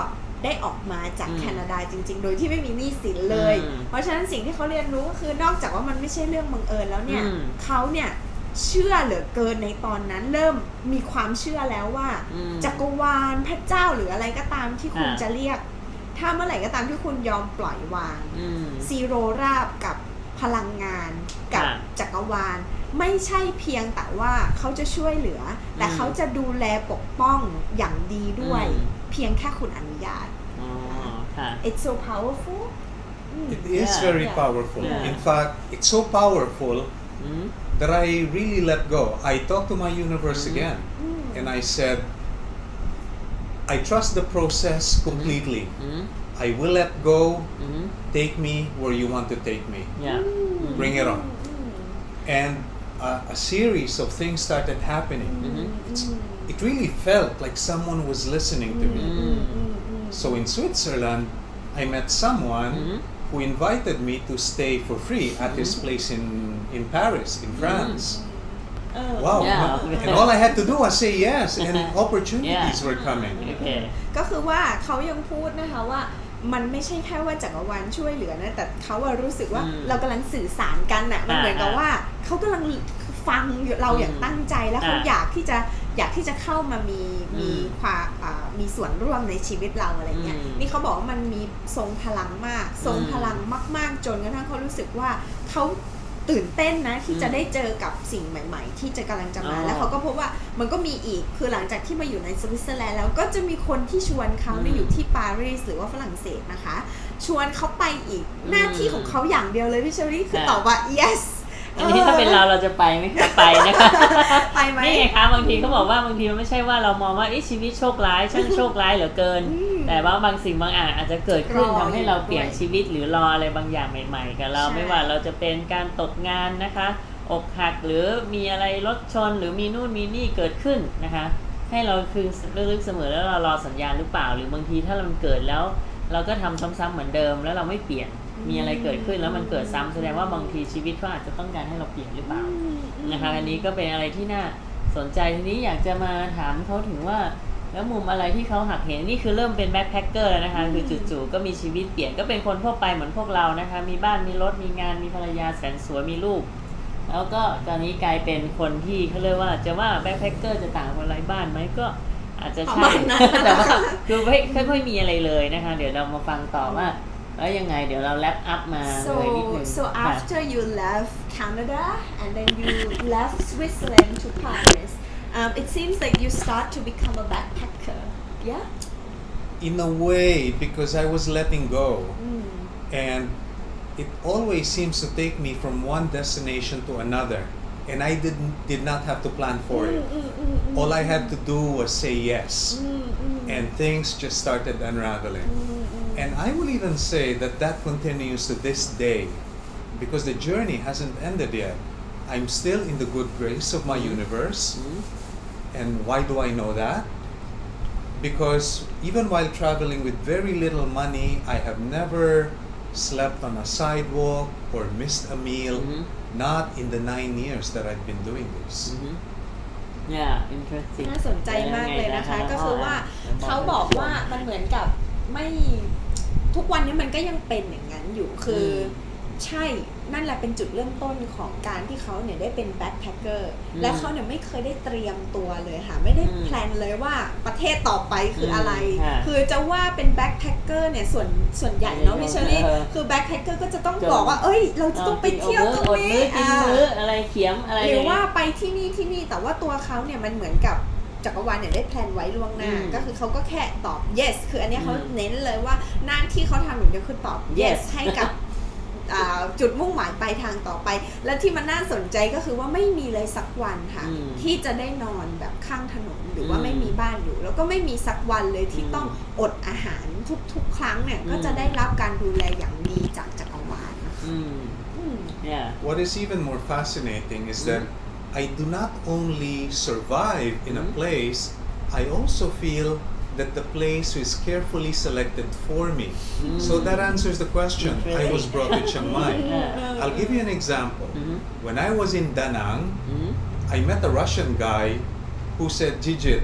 ได้ออกมาจากแคนาดาจริงๆโดยที่ไม่มีหนี้สินเลยเพราะฉะนั้นสิ่งที่เขาเรียนรู้ก็คือนอกจากว่ามันไม่ใช่เรื่องบังเอิญแล้วเนี่ยเขาเนี่ยเชื่อเหลือเกินในตอนนั้นเริ่มมีความเชื่อแล้วว่าจักรวาลพระเจ้าหรืออะไรก็ตามที่คุณจะเรียกถ้าเมื่อไหร่ก็ตามที่คุณยอมปล่อยวางซีโรราบกับพลังงานกับจักรวาลไม่ใช่เพียงแต่ว่าเขาจะช่วยเหลือแต่เขาจะดูแลปกป้องอย่างดีด้วยเพียงแค่คุณอนุญาตIt's so powerful. It is very powerful. In fact, it's so powerful that I really let go. I talked to my universe again, and I said, I trust the process completely. I will let go. Take me where you want to take me. Bring it on. And a series of things started happening. It really felt like someone was listening to me. So in Switzerland, I met someone who invited me to stay for free at his place in Paris, in France. Wow. And all I had to do was say yes, and opportunities were coming. ก็คือว่าเขายังพูดนะคะว่ามันไม่ใช่แค่ว่าจักรวาลช่วยเหลือนะแต่เขารู้สึกว่าเรากำลังสื่อสารกันน่ะมันเหมือนกับว่าเขากำลังฟังเราอย่างตั้งใจแล้วเขาอยากที่จะเข้ามามีความมีส่วนร่วมในชีวิตเราอะไรเงี้ยนี่เขาบอกว่ามันมีทรงพลังมากทรงพลังมากๆจนกระทั่งเขารู้สึกว่าเขาตื่นเต้นนะที่จะได้เจอกับสิ่งใหม่ๆที่จะกำลังจะมาแล้วเขาก็พบว่ามันก็มีอีกคือหลังจากที่มาอยู่ในสวิตเซอร์แลนด์แล้วก็จะมีคนที่ชวนเขาอยู่ที่ปารีสหรือว่าฝรั่งเศสนะคะชวนเขาไปอีกหน้าที่ของเขาอย่างเดียวเลยพี่เชอรี่คือตอบว่า yesอันนี้ถ้าเป็นเราจะไปไหมคะไปนะคะไปไหมนี่ไงคะบางทีเขาบอกว่าบางทีมันไม่ใช่ว่าเรามองว่าชีวิตโชคร้ายช่างโชคร้ายเหลือเกินแต่ว่าบางสิ่งบางอย่างอาจจะเกิดขึ้นทำให้เราเปลี่ยนชีวิตหรือรออะไรบางอย่างใหม่ๆกับเราไม่ว่าเราจะเป็นการตกงานนะคะอกหักหรือมีอะไรรถชนหรือมีนู่นมีนี่เกิดขึ้นนะคะให้เราคือลึกๆเสมอแล้วเรารอสัญญาณหรือเปล่าหรือบางทีถ้ามันเกิดแล้วเราก็ทำซ้ำๆเหมือนเดิมแล้วเราไม่เปลี่ยนมีอะไรเกิดขึ้นแล้วมันเกิดซ้ำแสดงว่าบางทีชีวิตเขาอาจจะต้องการให้เราเปลี่ยนหรือเปล่านะคะอันนี้ก็เป็นอะไรที่น่าสนใจทีนี้อยากจะมาถามเขาถึงว่าแล้วมุมอะไรที่เขาหักเหนี่คือเริ่มเป็นแบ็คแพคเกอร์แล้วนะคะคือจู่ๆก็มีชีวิตเปลี่ยนก็เป็นคนทั่วไปเหมือนพวกเรานะคะมีบ้านมีรถมีงานมีภรรยาแสนสวยมีลูกแล้วก็ตอนนี้กลายเป็นคนที่เขาเรียกว่าจะว่าแบ็คแพคเกอร์จะต่างคนไร้บ้านไหมก็อาจจะใช่แต่ว่าคือไม่ค่อยมีอะไรเลยนะคะเดี๋ยวเรามาฟังต่อว่าแล้วยังไงเดี๋ยวเราแลปอัพมาเลยนิดนึง So after you left Canada and then you left Switzerland to Paris, it seems like you start to become a backpacker, yeah? In a way, because I was letting go, and it always seems to take me from one destination to another, and I did not have to plan for it. All I had to do was say yes, and things just started unraveling.And I will even say that continues to this day because the journey hasn't ended yet. I'm still in the good grace of my universe. And why do I know that? Because even while traveling with very little money, I have never slept on a sidewalk or missed a meal, not in the 9 years that I've been doing this. Yeah, interesting. น่าสนใจมากเลยนะคะก็คือว่าเขาบอกว่ามันเหมือนกับ ทุกวันนี้มันก็ยังเป็นอย่างนั้นอยู่คือใช่นั่นแหละเป็นจุดเริ่มต้นของการที่เขาเนี่ยได้เป็นแบ็คแพคเกอร์และเขาเนี่ยไม่เคยได้เตรียมตัวเลยค่ะไม่ได้แพลนเลยว่าประเทศต่อไปคืออะไรคือจะว่าเป็นแบ็คแพคเกอร์เนี่ยส่วนใหญ่เนาะพี่เชอรี่คือแบ็คแพคเกอร์ก็จะต้องบอกว่าเอ้ยเราจะต้องไปเที่ยวตรงนี้อะไรเขียมอะไรหรือว่าไปที่นี่แต่ว่าตัวเขาเนี่ยมันเหมือนกับจักรวาลเนี่ยได้แพลนไว้ล่วงหน้าก็คือเขาก็แค่ตอบ yes คืออันนี้เขาเน้นเลยว่าหน้าที่เขาทำอย่างเดียวคือตอบ yes ให้กับจุดมุ่งหมายปลายทางต่อไปและที่มันน่าสนใจก็คือว่าไม่มีเลยสักวันค่ะที่จะได้นอนแบบข้างถนนหรือว่าไม่มีบ้านอยู่แล้วก็ไม่มีสักวันเลยที่ต้องอดอาหารทุกครั้งเนี่ยก็จะได้รับการดูแลอย่างดีจากจักรวาลนะคะ What is even more fascinating is that I do not only survive in a place, I also feel that the place is carefully selected for me. So that answers the question. I was brought to Chiang Mai. I'll give you an example. When I was in Da Nang, I met a Russian guy who said, Jijit,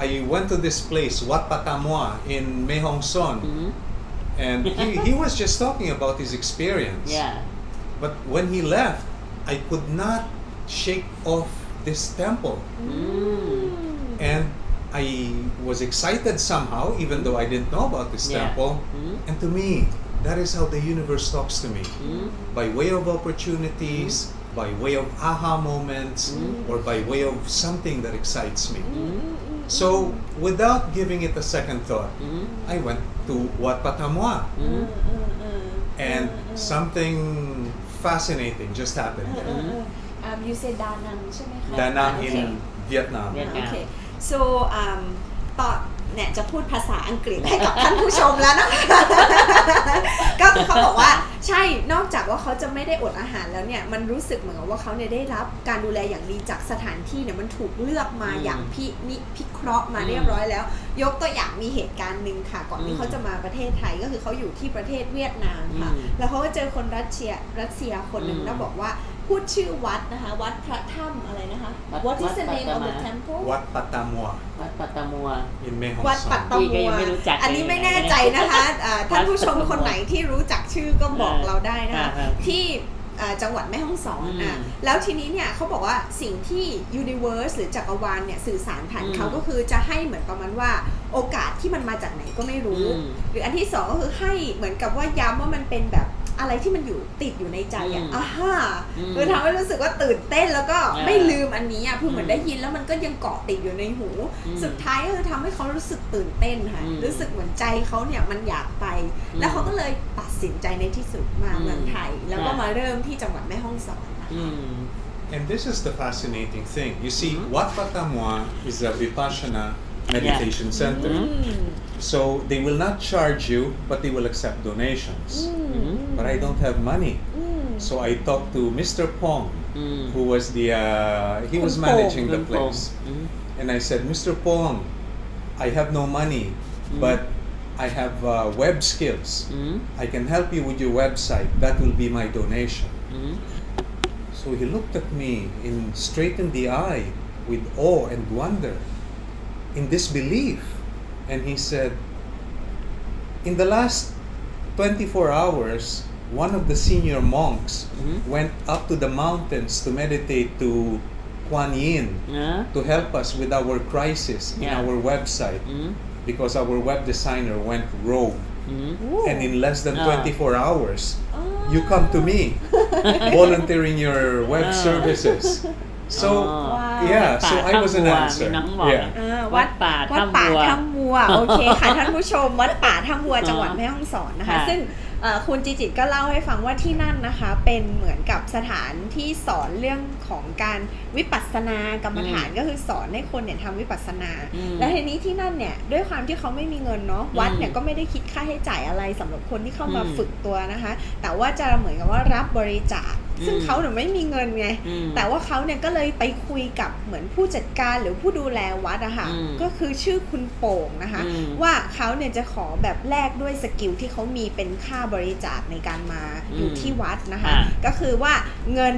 I went to this place, Wat Patamwa, in Mae Hong Son. And he was just talking about his experience. But when he left, I could not shake off this temple. And I was excited somehow, even though I didn't know about this temple. And to me, that is how the universe talks to me. By way of opportunities, by way of aha moments, or by way of something that excites me. So, without giving it a second thought, I went to Wat Patamwa. And something fascinating just happened there. You say Da Nang ใช่ไหมคะ Da Nang in Vietnam. Okay. So ตอนเนี่ยจะพูดภาษาอังกฤษให้กับท่านผู้ชมแล้วนะคะก็คือเขาบอกว่าใช่นอกจากว่าเขาจะไม่ได้อดอาหารแล้วเนี่ยมันรู้สึกเหมือนกับว่าเขาเนี่ยได้รับการดูแลอย่างดีจากสถานที่เนี่ยมันถูกเลือกมาอย่างพิเคราะห์มาเรียบร้อยแล้วยกตัวอย่างมีเหตุการณ์หนึ่งค่ะก่อนที่เขาจะมาประเทศไทยก็คือเขาอยู่ที่ประเทศเวียดนามค่ะแล้วเขาก็เจอคนรัสเซียคนหนึ่งแล้วบอกว่าพูดชื่อวัดนะคะวัดพระถ้ำอะไรนะคะ What is the name of the temple? Wat Patamwa. Wat Patamwa. In Mae Hong Son. วัดปัตตมัวอันนี้ไม่แน่ใจนะคะท่านผู้ชมคนไหนที่รู้จักชื่อก็บอกเราได้นะคะที่จังหวัดแม่ฮ่องสอนแล้วทีนี้เนี่ยเขาบอกว่าสิ่งที่ universe หรือจักรวาลเนี่ยสื่อสารผ่านเขาก็คือจะให้เหมือนประมาณว่าโอกาสที่มันมาจากไหนก็ไม่รู้หรืออันที่สองก็คือให้เหมือนกับว่าย้ำว่ามันเป็นแบบอะไรที่มันอยู่ติดอยู่ในใจคือทำให้รู้สึกว่าตื่นเต้นแล้วก็ไม่ลืมอันนี้คือเหมือนได้ยินแล้วมันก็ยังเกาะติดอยู่ในหูสุดท้ายก็คือทำให้เขารู้สึกตื่นเต้นค่ะรู้สึกเหมือนใจเขาเนี่ยมันอยากไปแล้วเขาก็เลยตัดสินใจในที่สุดมาเมืองไทยแล้วก็มาเริ่มที่จังหวัดแม่ฮ่องสอนนะคะ And this is the fascinating thing. You see, Wat Patamwa is a Vipassana meditation center. So they will not charge you, but they will accept donations. But I don't have money. So I talked to Mr. Pong, who was he was managing the place. And I said, Mr. Pong, I have no money, but I have web skills. I can help you with your website. That will be my donation. So he looked at me straight in the eye with awe and wonder, in disbelief. And he said, in the last 24 hours, one of the senior monks went up to the mountains to meditate to Kuan Yin to help us with our crisis in our website because our web designer went rogue. And in less than 24 hours, you come to me volunteering your web services. So so I was an answer. วัดป่าถ้ำวัวโอเคค่ะท่านผู้ชมวัดป่าถ้ำวัวจังหวัดแม่ฮ่องสอนนะคะซึ่งคุณจิตก็เล่าให้ฟังว่าที่นั่นนะคะเป็นเหมือนกับสถานที่สอนเรื่องของการวิปัสสนากรรมฐานก็คือสอนให้คนเนี่ยทำวิปัสสนาแล้วทีนี้ที่นั่นเนี่ยด้วยความที่เขาไม่มีเงินเนาะวัดเนี่ยก็ไม่ได้คิดค่าใช้จ่ายอะไรสำหรับคนที่เข้ามาฝึกตัวนะคะแต่ว่าจะเหมือนกับว่ารับบริจาคซึ่งเขาเนี่ยไม่มีเงินไงแต่ว่าเขาเนี่ยก็เลยไปคุยกับเหมือนผู้จัดการหรือผู้ดูแลวัดอะค่ะก็คือชื่อคุณโป่งนะคะว่าเขาเนี่ยจะขอแบบแลกด้วยสกิลที่เขามีเป็นค่าบริจาคในการมาอยู่ที่วัดนะคะก็คือว่าเงิน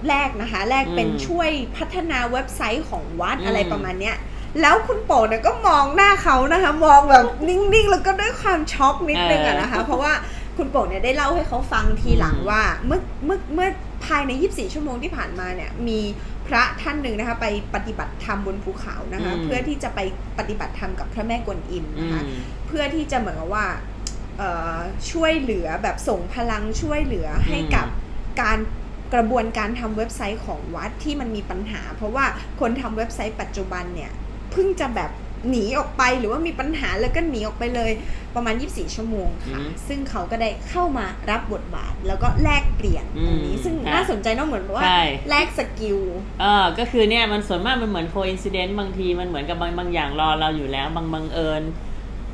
แลกนะคะแลกเป็นช่วยพัฒนาเว็บไซต์ของวัดอะไรประมาณเนี้ย แล้วคุณโป๋เนี่ยก็มองหน้าเขานะคะมองแบบนิ่งๆแล้วก็ด้วยความช็อกนิดนึงอะนะคะเพราะว่าคุณโป๋เนี่ยได้เล่าให้เขาฟังทีหลังว่าเมื่อภายใน24ชั่วโมงที่ผ่านมาเนี่ยมีพระท่านหนึ่งนะคะไปปฏิบัติธรรมบนภูเขานะคะเพื่อที่จะไปปฏิบัติธรรมกับพระแม่กวนอิมนะคะเพื่อที่จะเหมือนกับว่าช่วยเหลือแบบส่งพลังช่วยเหลือให้กับการกระบวนการทำเว็บไซต์ของวัดที่มันมีปัญหาเพราะว่าคนทำเว็บไซต์ปัจจุบันเนี่ยเพิ่งจะแบบหนีออกไปหรือว่ามีปัญหาแล้วก็หนีออกไปเลยประมาณ24ชั่วโมงค่ะซึ่งเขาก็ได้เข้ามารับบทบาทแล้วก็แลกเปลี่ยนตรงนี้ซึ่งน่าสนใจเนาะเหมือนว่าแลกสกิลก็คือเนี่ยมันส่วนมากมันเหมือนโคอินซิเดนต์บางทีมันเหมือนกับบางอย่างรอเราอยู่แล้วบังเอิญ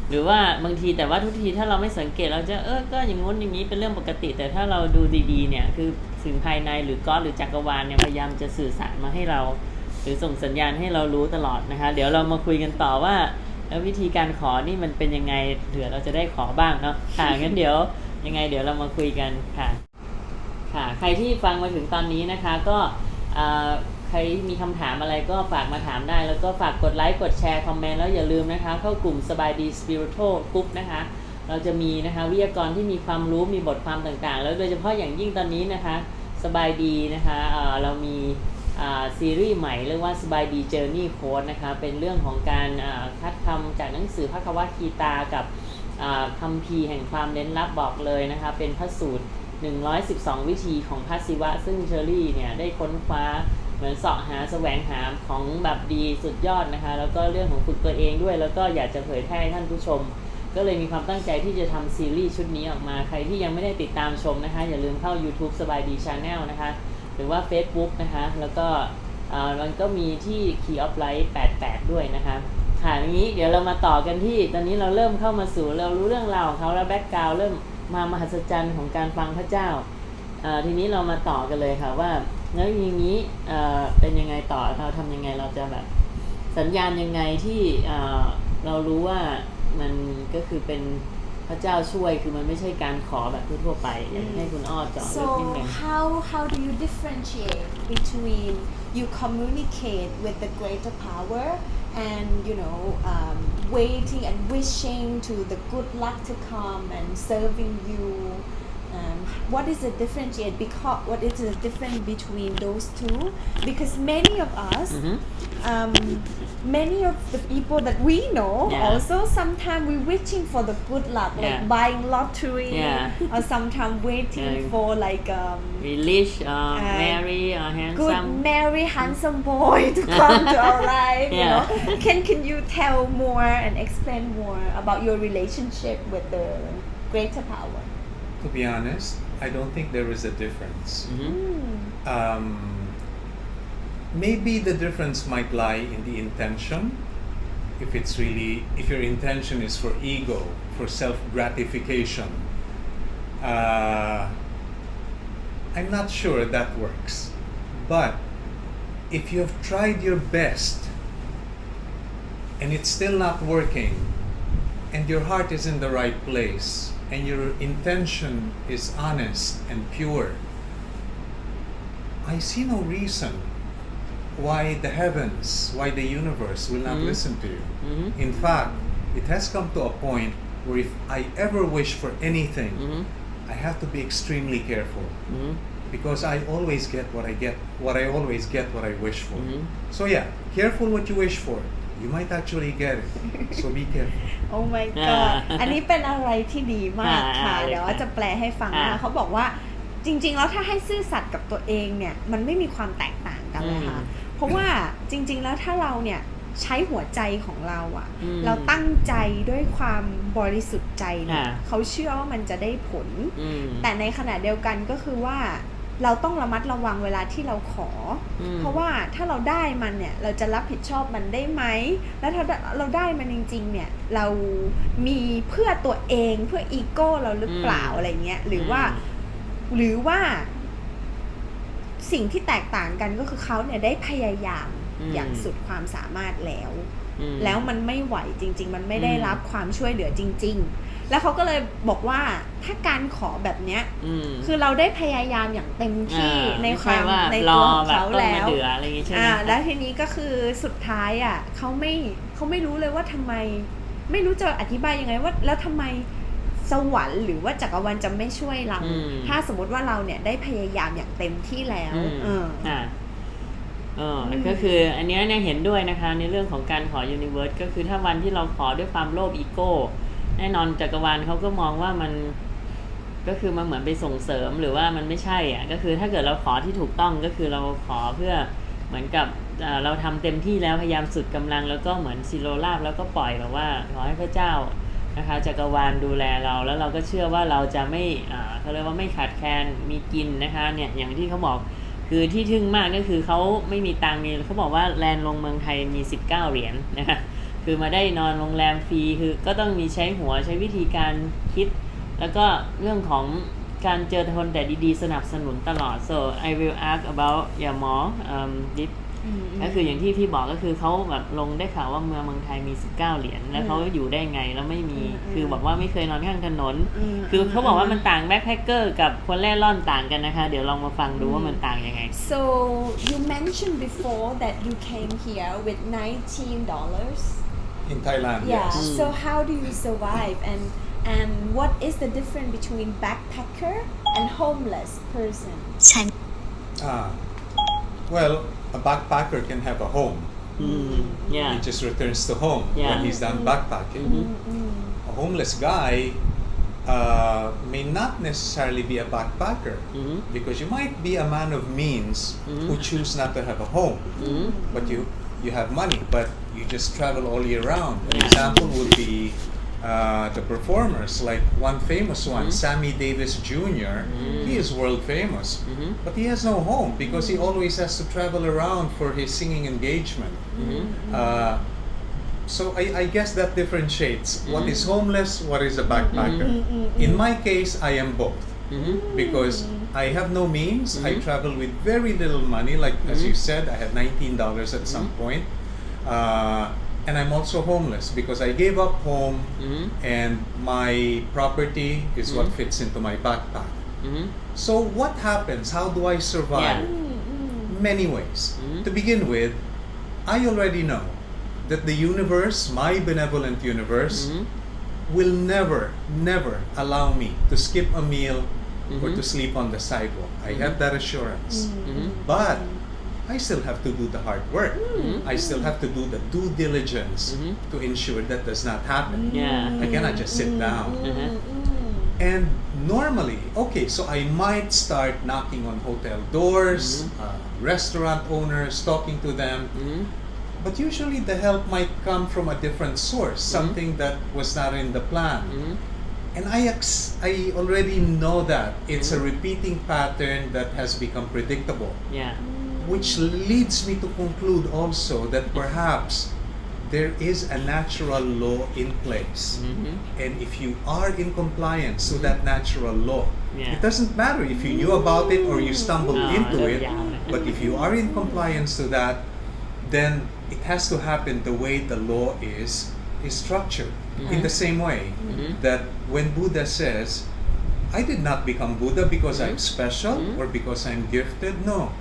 หรือว่าบางทีแต่ว่าทุกทีถ้าเราไม่สังเกตเราจะก็อย่างงู้นอย่างนี้เป็นเรื่องปกติแต่ถ้าเราดูดีๆเนี่ยคือสิ่งภายในหรือก๊อดหรือจักรวาลเนี่ยพยายามจะสื่อสารมาให้เราหรือส่งสัญญาณให้เรารู้ตลอดนะคะเดี๋ยวเรามาคุยกันต่อว่าแล้ววิธีการขอนี่มันเป็นยังไงเผื่อเราจะได้ขอบ้างเนาะค่ะงั้นเดี๋ยวยังไงเดี๋ยวเรามาคุยกันค่ะใครที่ฟังมาถึงตอนนี้นะคะก็ใครมีคำถามอะไรก็ฝากมาถามได้แล้วก็ฝากกดไลค์กดแชร์คอมเมนต์แล้วอย่าลืมนะคะเข้ากลุ่มสบายดี Spiriitual กรุ๊ปนะคะเราจะมีนะคะวิทยากรที่มีความรู้มีบทความต่างๆแล้วโดยเฉพาะอย่างยิ่งตอนนี้นะคะสบายดีนะคะเรามีซีรีส์ใหม่เรียกว่าสบายดีเจอร์นี่โค้ดนะคะเป็นเรื่องของการคัดคำจากหนังสือพระคัมภีร์ตากับคัมภีร์แห่งความเร้นลับบอกเลยนะคะเป็นพระสูตร112วิธีของพระศิวะซึ่งเชอรี่เนี่ยได้ค้นคว้าเหมือนเสาะหาแสวงหาของแบบดีสุดยอดนะคะแล้วก็เรื่องของฝึกตัวเองด้วยแล้วก็อยากจะเผยแพร่ให้ท่านผู้ชมก็เลยมีความตั้งใจที่จะทำซีรีส์ชุดนี้ออกมาใครที่ยังไม่ได้ติดตามชมนะคะอย่าลืมเข้า YouTube สบายดี Channel นะคะหรือว่า Facebook นะคะแล้วก็มันก็มีที่ Key of Light 88ด้วยนะคะค่ะอย่างนี้เดี๋ยวเรามาต่อกันที่ตอนนี้เราเริ่มเข้ามาสู่เรารู้เรื่องราวของเขาแล้วแบ็คกราวด์เริ่มมามหัศจรรย์ของการฟังพระเจ้าทีนี้เรามาต่อกันเลยค่ะว่าแล้วอย่างนี้เป็นยังไงต่อเราทำยังไงเราจะแบบสัญญาณยังไงที่เรารู้ว่ามันก็คือเป็นพระเจ้าช่วยคือมันไม่ใช่การขอแบบทั่วไปอย่างให้คุณอ้อเจาะลึกนิดนึง So how do you differentiate between you communicate with the greater power and waiting and wishing to the good luck to come and serving you what is the differentiate because what is the difference between those two because many of us many of the people that we know also sometimes we wishing for the good luck like buying lottery or sometimes waiting for like be rich marry handsome good marry handsome boy to come to our life you know can you tell more and explain more about your relationship with the greater power To be honest, I don't think there is a difference. Maybe the difference might lie in the intention. If your intention is for ego, for self-gratification, I'm not sure that works. But if you have tried your best and it's still not working, and your heart is in the right place,and your intention is honest and pure, I see no reason why the heavens, why the universe will not listen to you. In fact, it has come to a point where if I ever wish for anything, I have to be extremely careful because I always get what I wish for. So yeah, careful what you wish for.You might actually get it, so be careful. Oh my god อันนี้เป็นอะไรที่ดีมากค่ะเดี๋ยวจะแปลให้ฟังนะเขาบอกว่าจริงๆแล้วถ้าให้ซื่อสัตย์กับตัวเองเนี่ยมันไม่มีความแตกต่างกันเลยค่ะเพราะว่าจริงๆแล้วถ้าเราเนี่ยใช้หัวใจของเราอะเราตั้งใจด้วยความบริสุทธิ์ใจเนี่ยเขาเชื่อว่ามันจะได้ผลแต่ในขณะเดียวกันก็คือว่าเราต้องระมัดระวังเวลาที่เราขอเพราะว่าถ้าเราได้มันเนี่ยเราจะรับผิดชอบมันได้ไหมแล้วถ้าเราได้มันจริงๆเนี่ยเรามีเพื่อตัวเองเพื่ออีโก้เราหรือเปล่าอะไรเงี้ยหรือว่าสิ่งที่แตกต่างกันก็คือเขาเนี่ยได้พยายามอย่างสุดความสามารถแล้วมันไม่ไหวจริงๆมันไม่ได้รับความช่วยเหลือจริงๆ แล้วเขาก็เลยบอกว่าถ้าการขอแบบเนี้ยคือเราได้พยายามอย่างเต็มที่ในความในตัวของเขาแล้วแล้วทีนี้ก็คือสุดท้ายอ่ะเขาไม่รู้เลยว่าทำไมไม่รู้จะอธิบายยังไงว่าแล้วทำไมสวรรค์หรือว่าจักรวาลจะไม่ช่วยเราถ้าสมมติว่าเราเนี่ยได้พยายามอย่างเต็มที่แล้วก็คืออันนี้เนี่ยเห็นด้วยนะคะในเรื่องของการขอ Universe ก็คือถ้าวันที่เราขอด้วยความโลภอีโก้แน่นอนจักรวาลเขาก็มองว่ามันก็คือมันเหมือนไปส่งเสริมหรือว่ามันไม่ใช่อ่ะก็คือถ้าเกิดเราขอที่ถูกต้องก็คือเราขอเพื่อเหมือนกับเราทำเต็มที่แล้วพยายามสุดกำลังแล้วก็เหมือนซิโรราบแล้วก็ปล่อยแบบว่าขอให้พระเจ้านะคะจักรวาลดูแลเราแล้วเราก็เชื่อว่าเราจะไม่เขาเรียกว่าไม่ขาดแคลนมีกินนะคะเนี่ยอย่างที่เขาบอกคือที่ทึ่งมากก็คือเขาไม่มีตังค์มีเขาบอกว่าแลนด์ลงเมืองไทยมี19เหรียญนะคะคือมาได้นอนโรงแรมฟรีคือก็ต้องมีใช้หัวใช้วิธีการคิดแล้วก็เรื่องของการเจอคนแต่ดีๆสนับสนุนตลอด so I will ask about your more thisก็คืออย่างที่พี่บอกก็คือเขาแบบลงได้ข่าวว่าเมืองไทยมี19เหรียญแล้วเขาอยู่ได้ไงแล้วไม่มีคือบอกว่าไม่เคยนอนข้างถนนคือเขาบอกว่ามันต่างแบ็คแพคเกอร์กับคนแร่ร่อนต่างกันนะคะเดี๋ยวลองมาฟังดูว่ามันต่างยังไง so you mentioned before that you came here with $19 in Thailand yeah yes. so how do you survive and what is the difference between backpacker and homeless person well a backpacker can have a home yeah he just returns to home when he's done backpacking a homeless guy may not necessarily be a backpacker because you might be a man of means who choose not to have a home but you have money but you just travel all year round an example would be the performers like one famous one Sammy Davis Jr. He is world famous but he has no home because he always has to travel around for his singing engagement so I guess that differentiates what is homeless what is a backpacker in my case I am both because I have no means I travel with very little money like as you said I had $19 at some point and I'm also homeless because I gave up home and my property is what fits into my backpack. So what happens? How do I survive? Many ways. To begin with, I already know that the universe, my benevolent universe, will never allow me to skip a meal or to sleep on the sidewalk. I have that assurance. But I still have to do the hard work. I still have to do the due diligence to ensure that does not happen. I cannot just sit down. And normally, okay, so I might start knocking on hotel doors, restaurant owners, talking to them. But usually the help might come from a different source, something that was not in the plan. And I already know that it's a repeating pattern that has become predictable. Which leads me to conclude also that perhaps there is a natural law in place. And if you are in compliance to that natural law, it doesn't matter if you knew about it or you stumbled into it, but if you are in compliance to that, then it has to happen the way the law is structured. In the same way that when Buddha says, I did not become Buddha because I'm special or because I'm gifted, no.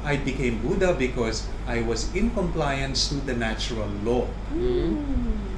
I became Buddha because I was in compliance to the natural law.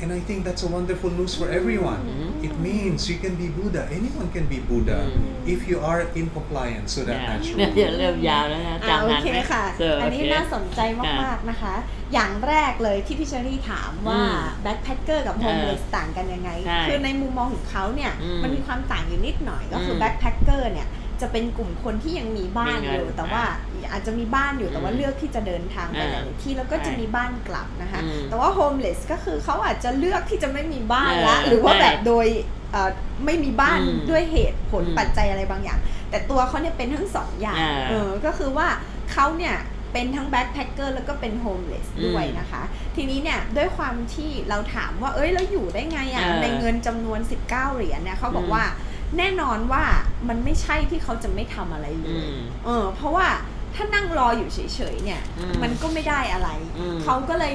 And I think that's a wonderful news for everyone. It means you can be Buddha. Anyone can be Buddha if you are in compliance to that natural law. เริ่มยาวแล้วนะจำ โอ นั้น เค ไหม ค่ะ อันนี้น่าสนใจมากๆนะคะ อย่างแรกเลยที่พี่เชอรี่ถามว่า backpacker กับ homeless ต่างกันยังไง คือในมุมมองของเขาเนี่ยมันมีความต่างอยู่นิดหน่อยก็คือ backpacker เนี่ยจะเป็นกลุ่มคนที่ยังมีบ้านอยู่แต่ว่าอาจจะมีบ้านอยู่แต่ว่าเลือกที่จะเดินทางไปหลายที่แล้วก็จะมีบ้านกลับนะคะแต่ว่า homeless ก็คือเขาอาจจะเลือกที่จะไม่มีบ้านละหรือว่าแบบโดยไม่มีบ้านด้วยเหตุผลปัจจัยอะไรบางอย่างแต่ตัวเขาเนี่ยเป็นทั้งสองอย่างก็คือว่าเขาเนี่ยเป็นทั้ง backpacker แล้วก็เป็น homeless ด้วยนะคะทีนี้เนี่ยด้วยความที่เราถามว่าแล้วอยู่ได้ไงในเงินจำนวน19เหรียญเนี่ยเขาบอกว่าแน่นอนว่ามันไม่ใช่ที่เขาจะไม่ทำอะไรเลยเพราะว่าถ้านั่งรออยู่เฉยๆเนี่ยมันก็ไม่ได้อะไรเขาก็เลย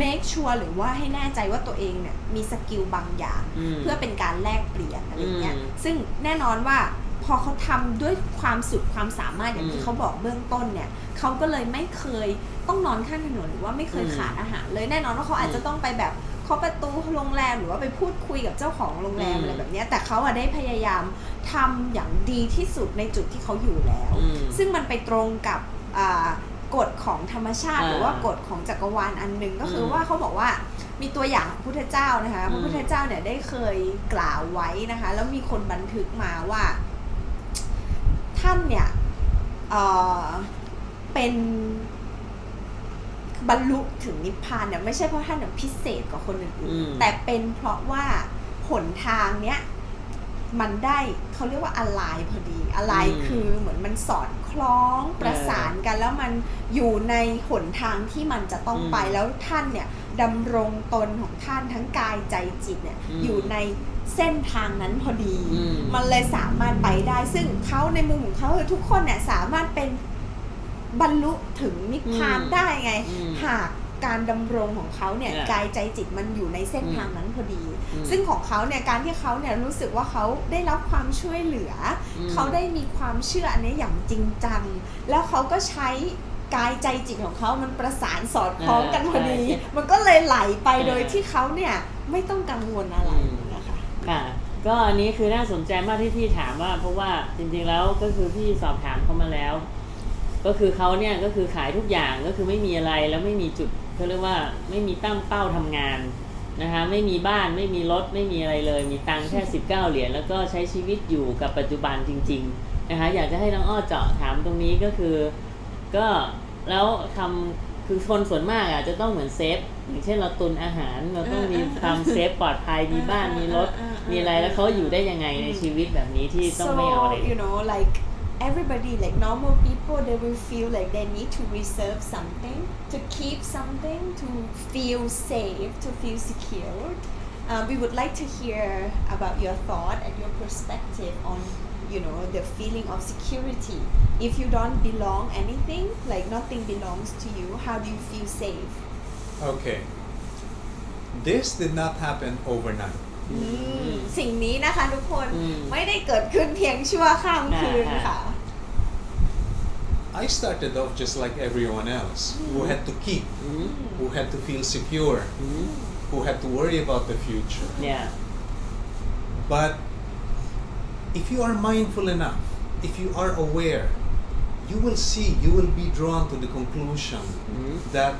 make sure หรือว่าให้แน่ใจว่าตัวเองเนี่ยมีสกิลบางอย่างเพื่อเป็นการแลกเปลี่ยนอะไรเงี้ยซึ่งแน่นอนว่าพอเขาทำด้วยความสุดความสามารถอย่างที่เขาบอกเบื้องต้นเนี่ยเขาก็เลยไม่เคยต้องนอนข้างถนนหรือว่าไม่เคยขาดอาหารเลยแน่นอนว่าเขาอาจจะต้องไปแบบเคาะประตูโรงแรมหรือว่าไปพูดคุยกับเจ้าของโรงแรมอะไรแบบนี้แต่เขาได้พยายามทำอย่างดีที่สุดในจุดที่เขาอยู่แล้วซึ่งมันไปตรงกับกฎของธรรมชาติหรือว่ากฎของจักรวาลอันนึงก็คือว่าเขาบอกว่ามีตัวอย่างพระพุทธเจ้านะคะพระพุทธเจ้าเนี่ยได้เคยกล่าวไว้นะคะแล้วมีคนบันทึกมาว่าท่านเนี่ยเป็นบรรลุถึงนิพพานเนี่ยไม่ใช่เพราะท่านเนี่ยพิเศษกว่าคนอื่นๆแต่เป็นเพราะว่าหนทางเนี้ยมันได้เขาเรียกว่าอะไรพอดีอะไรคือเหมือนมันสอดคล้องประสานกันแล้วมันอยู่ในหนทางที่มันจะต้องไปแล้วท่านเนี่ยดำรงตนของท่านทั้งกายใจจิตเนี่ยอยู่ในเส้นทางนั้นพอดีมันเลยสามารถไปได้ซึ่งเขาในมุมของเขาคือทุกคนเนี่ยสามารถเป็นบรรลุถึงนิพพานได้ไงหากการดำรงของเขาเนี่ยกายใจจิตมันอยู่ในเส้นทางนั้นพอดีซึ่งของเขาเนี่ยการที่เขาเนี่ยรู้สึกว่าเขาได้รับความช่วยเหลือเขาได้มีความเชื่ออันนี้อย่างจริงจังแล้วเขาก็ใช้กายใจจิตของเขามันประสานสอดคล้องกันพอดีมันก็เลยไหลไปโดยที่เขาเนี่ยไม่ต้องกังวลอะไรนะคะค่ะก็อันนี้คือน่าสนใจมากที่พี่ถามว่าเพราะว่าจริงๆแล้วก็คือพี่สอบถามเขามาแล้วก็คือเขาเนี่ยก็คือขายทุกอย่างก็คือไม่มีอะไรแล้วไม่มีจุดเขาเรียกว่าไม่มีตั้งเป้าทำงานนะคะไม่มีบ้านไม่มีรถไม่มีอะไรเลยมีตังค์แค่19เหรียญแล้วก็ใช้ชีวิตอยู่กับปัจจุบันจริงๆนะคะอยากจะให้น้องอ้อเจาะถามตรงนี้ก็คือก็แล้วทำคือคนส่วนมากอ่ะจะต้องเหมือนเซฟอย่างเช่นเราตุนอาหารเราต้องมีความเซฟปลอดภัยมีบ้านมีรถมีอะไรแล้วเขาอยู่ได้ยังไงในชีวิตแบบนี้ที่ต้องไม่เอาอะไร you know like everybody like normal people they will feel like they need to reserve something to keep something to feel safe to feel secure we would like to hear about your thought and your perspective on you know the feeling of security if you don't belong anything like nothing belongs to you how do you feel safe okay this did not happen overnightสิ่งนี้นะคะทุกคนไม่ได้เกิดขึ้นเพียงชั่วข้ามคืนค่ะ I started off just like everyone else who had to keep who had to feel secure who had to worry about the future but if you are mindful enough if you are aware you will see you will be drawn to the conclusion that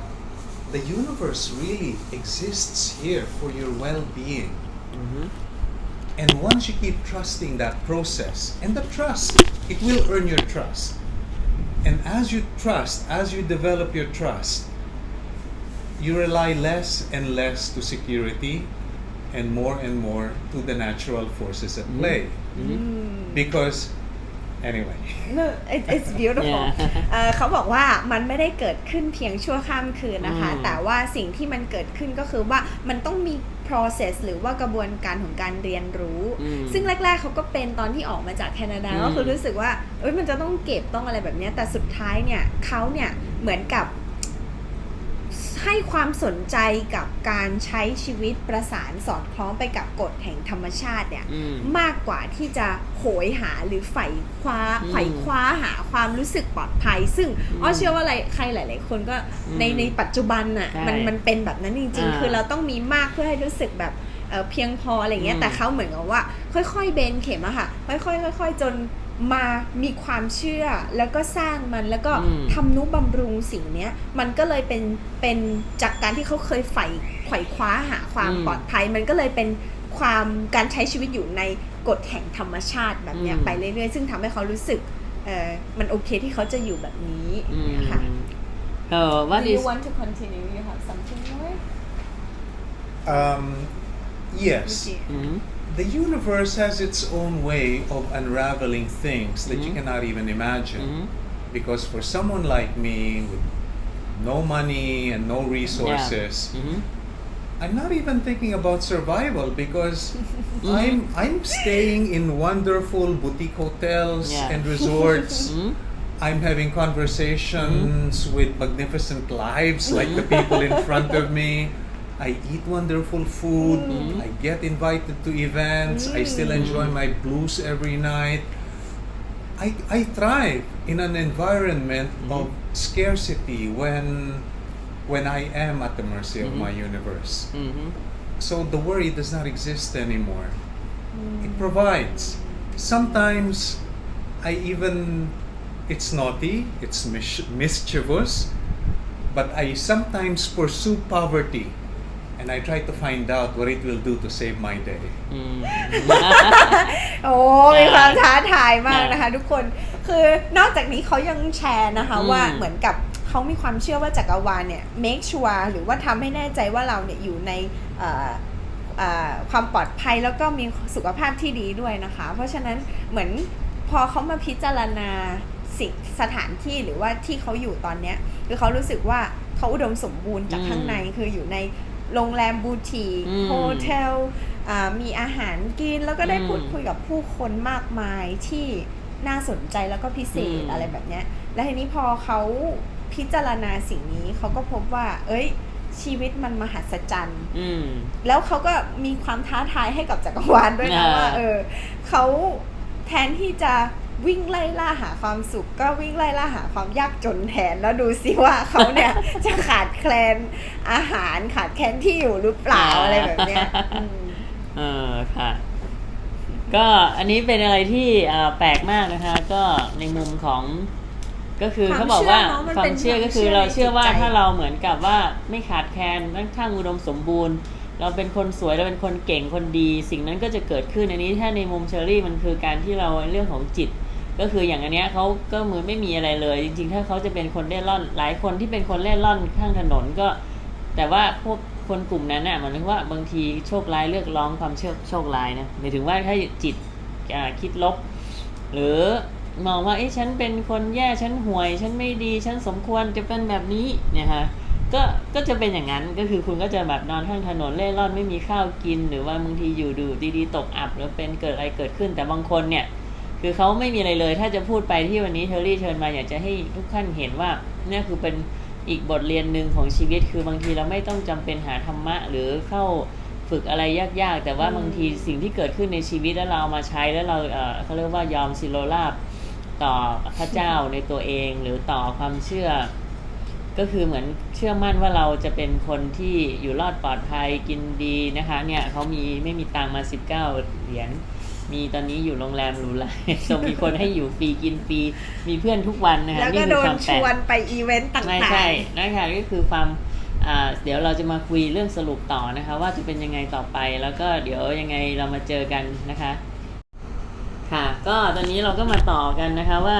the universe really exists here for your well-being and once you keep trusting that process and the trust it will earn your trust and as you trust as you develop your trust you rely less and less to security and more to the natural forces at play because anyway no it's beautiful เขาบอกว่ามันไม่ได้เกิดขึ้นเพียงชั่วข้ามคืนนะคะแต่ว่าสิ่งที่มันเกิดขึ้นก็คือว่ามันต้องมี process หรือว่ากระบวนการของการเรียนรู้ซึ่งแรกๆเขาก็เป็นตอนที่ออกมาจากแคนาดาก็คือรู้สึกว่ามันจะต้องเก็บต้องอะไรแบบนี้แต่สุดท้ายเนี่ยเขาเนี่ยเหมือนกับให้ความสนใจกับการใช้ชีวิตประสานสอดคล้องไปกับกฎแห่งธรรมชาติเนี่ยมากกว่าที่จะโหยหาหรือไขว่คว้าหาความรู้สึกปลอดภัยซึ่งอ้อเชื่อว่าใครหลายๆคนก็ในปัจจุบันน่ะมันเป็นแบบนั้นจริงๆคือเราต้องมีมากเพื่อให้รู้สึกแบบเพียงพออะไรเงี้ยแต่เขาเหมือนกับว่าค่อยๆเบนเข็มอะค่ะค่อยๆจนมามีความเชื่อแล้วก็สร้างมันแล้วก็ทำนุบำรุงสิ่งนี้มันก็เลยเป็นจากการที่เขาเคยไขว่คว้าหาความปลอดภัยมันก็เลยเป็นความการใช้ชีวิตอยู่ในกฎแห่งธรรมชาติแบบนี้ไปเรื่อยๆซึ่งทำให้เขารู้สึกมันโอเคที่เขาจะอยู่แบบนี้นะคะ What Do is you want to continue? You have something more? Yes. The universe has its own way of unraveling things that you cannot even imagine. Because for someone like me with no money and no resources, I'm not even thinking about survival because I'm staying in wonderful boutique hotels and resorts. I'm having conversations with magnificent lives like the people in front of me. I eat wonderful food. I get invited to events. I still enjoy my blues every night. I thrive in an environment of scarcity when I am at the mercy of my universe. So the worry does not exist anymore. It provides. Sometimes it's naughty, it's mischievous, but I sometimes pursue poverty and I try to find out what it will do to save my day. โอ้มีความท้าทายมากนะคะทุกคนคือนอกจากนี้เขายังแชร์นะคะว่าเหมือนกับเขามีความเชื่อว่าจักรวาลเนี่ย make sure หรือว่าทำให้แน่ใจว่าเราเนี่ยอยู่ในความปลอดภัยแล้วก็มีสุขภาพที่ดีด้วยนะคะเพราะฉะนั้นเหมือนพอเขามาพิจารณาสถานที่หรือว่าที่เขาอยู่ตอนเนี้ยคือเขารู้สึกว่าเขาอุดมสมบูรณ์จากข้างในคืออยู่ในโรงแรมบูติกโฮเทลมีอาหารกินแล้วก็ได้พูดคุยกับผู้คนมากมายที่น่าสนใจแล้วก็พิเศษอะไรแบบเนี้ยและทีนี้พอเขาพิจารณาสิ่งนี้เขาก็พบว่าชีวิตมันมหัศจรรย์แล้วเขาก็มีความท้าทายให้กับจักรวาลด้วยนะว่าเขาแทนที่จะวิ่งไล่ล่าหาความสุขก็วิ่งไล่ล่าหาความยากจนแทนแล้วดูซิว่าเขาเนี่ยจะขาดแคลนอาหารขาดแคลนที่อยู่หรือเปล่าอะไรแบบเนี้ยค่ะก็อันนี้เป็นอะไรที่แปลกมากนะคะก็ในมุมของก็คือเขาบอกว่าความเชื่อก็คือเราเชื่อว่าถ้าเราเหมือนกับว่าไม่ขาดแคลนทั้งข้างอุดมสมบูรณ์เราเป็นคนสวยเราเป็นคนเก่งคนดีสิ่งนั้นก็จะเกิดขึ้นอันนี้ถ้าในมุมเชอรี่มันคือการที่เราเรื่องของจิตก็คืออย่างอันเนี้ยเขาก็เหมือนไม่มีอะไรเลยจริงๆถ้าเขาจะเป็นคนเล่ร่อนหลายคนที่เป็นคนเล่ร่อนข้างถนนก็แต่ว่าพวกคนกลุ่มนั้นน่ะหมายถึงว่าบางทีโชคร้ายเลือกร้องความโชคร้ายนะหมายถึงว่าถ้าจิตคิดลบหรือมองว่าฉันเป็นคนแย่ฉันห่วยฉันไม่ดีฉันสมควรจะเป็นแบบนี้เนี่ยค่ะก็จะเป็นอย่างนั้นก็คือคุณก็จะแบบนอนข้างถนนเล่ร่อนไม่มีข้าวกินหรือว่าบางทีอยู่ดูดีๆตกอับหรือเป็นเกิดอะไรเกิดขึ้นแต่บางคนเนี่ยคือเขาไม่มีอะไรเลยถ้าจะพูดไปที่วันนี้เทอรี่เชิญมาอยากจะให้ทุกท่านเห็นว่าเนี่ยคือเป็นอีกบทเรียนหนึ่งของชีวิตคือบางทีเราไม่ต้องจำเป็นหาธรรมะหรือเข้าฝึกอะไรยากๆแต่ว่าบางทีสิ่งที่เกิดขึ้นในชีวิตแล้วเราเอามาใช้แล้วเราเขาเรียกว่ายอมสิโรราบต่อพระเจ้าในตัวเองหรือต่อความเชื่อก็คือเหมือนเชื่อมั่นว่าเราจะเป็นคนที่อยู่รอดปลอดภัยกินดีนะคะเนี่ยเขาไม่มีตังมา19เหรียญมีตอนนี้อยู่โรงแรมหรูหราส่งมีคนให้อยู่ฟรีกินฟรีมีเพื่อนทุกวันนะคะแล้วก็โดนชวนไปอีเวนต์ต่างๆไม่ใช่นะคะก็คือความเดี๋ยวเราจะมาคุยเรื่องสรุปต่อนะคะว่าจะเป็นยังไงต่อไปแล้วก็เดี๋ยวยังไงเรามาเจอกันนะคะค่ะก็ตอนนี้เราก็มาต่อกันนะคะว่า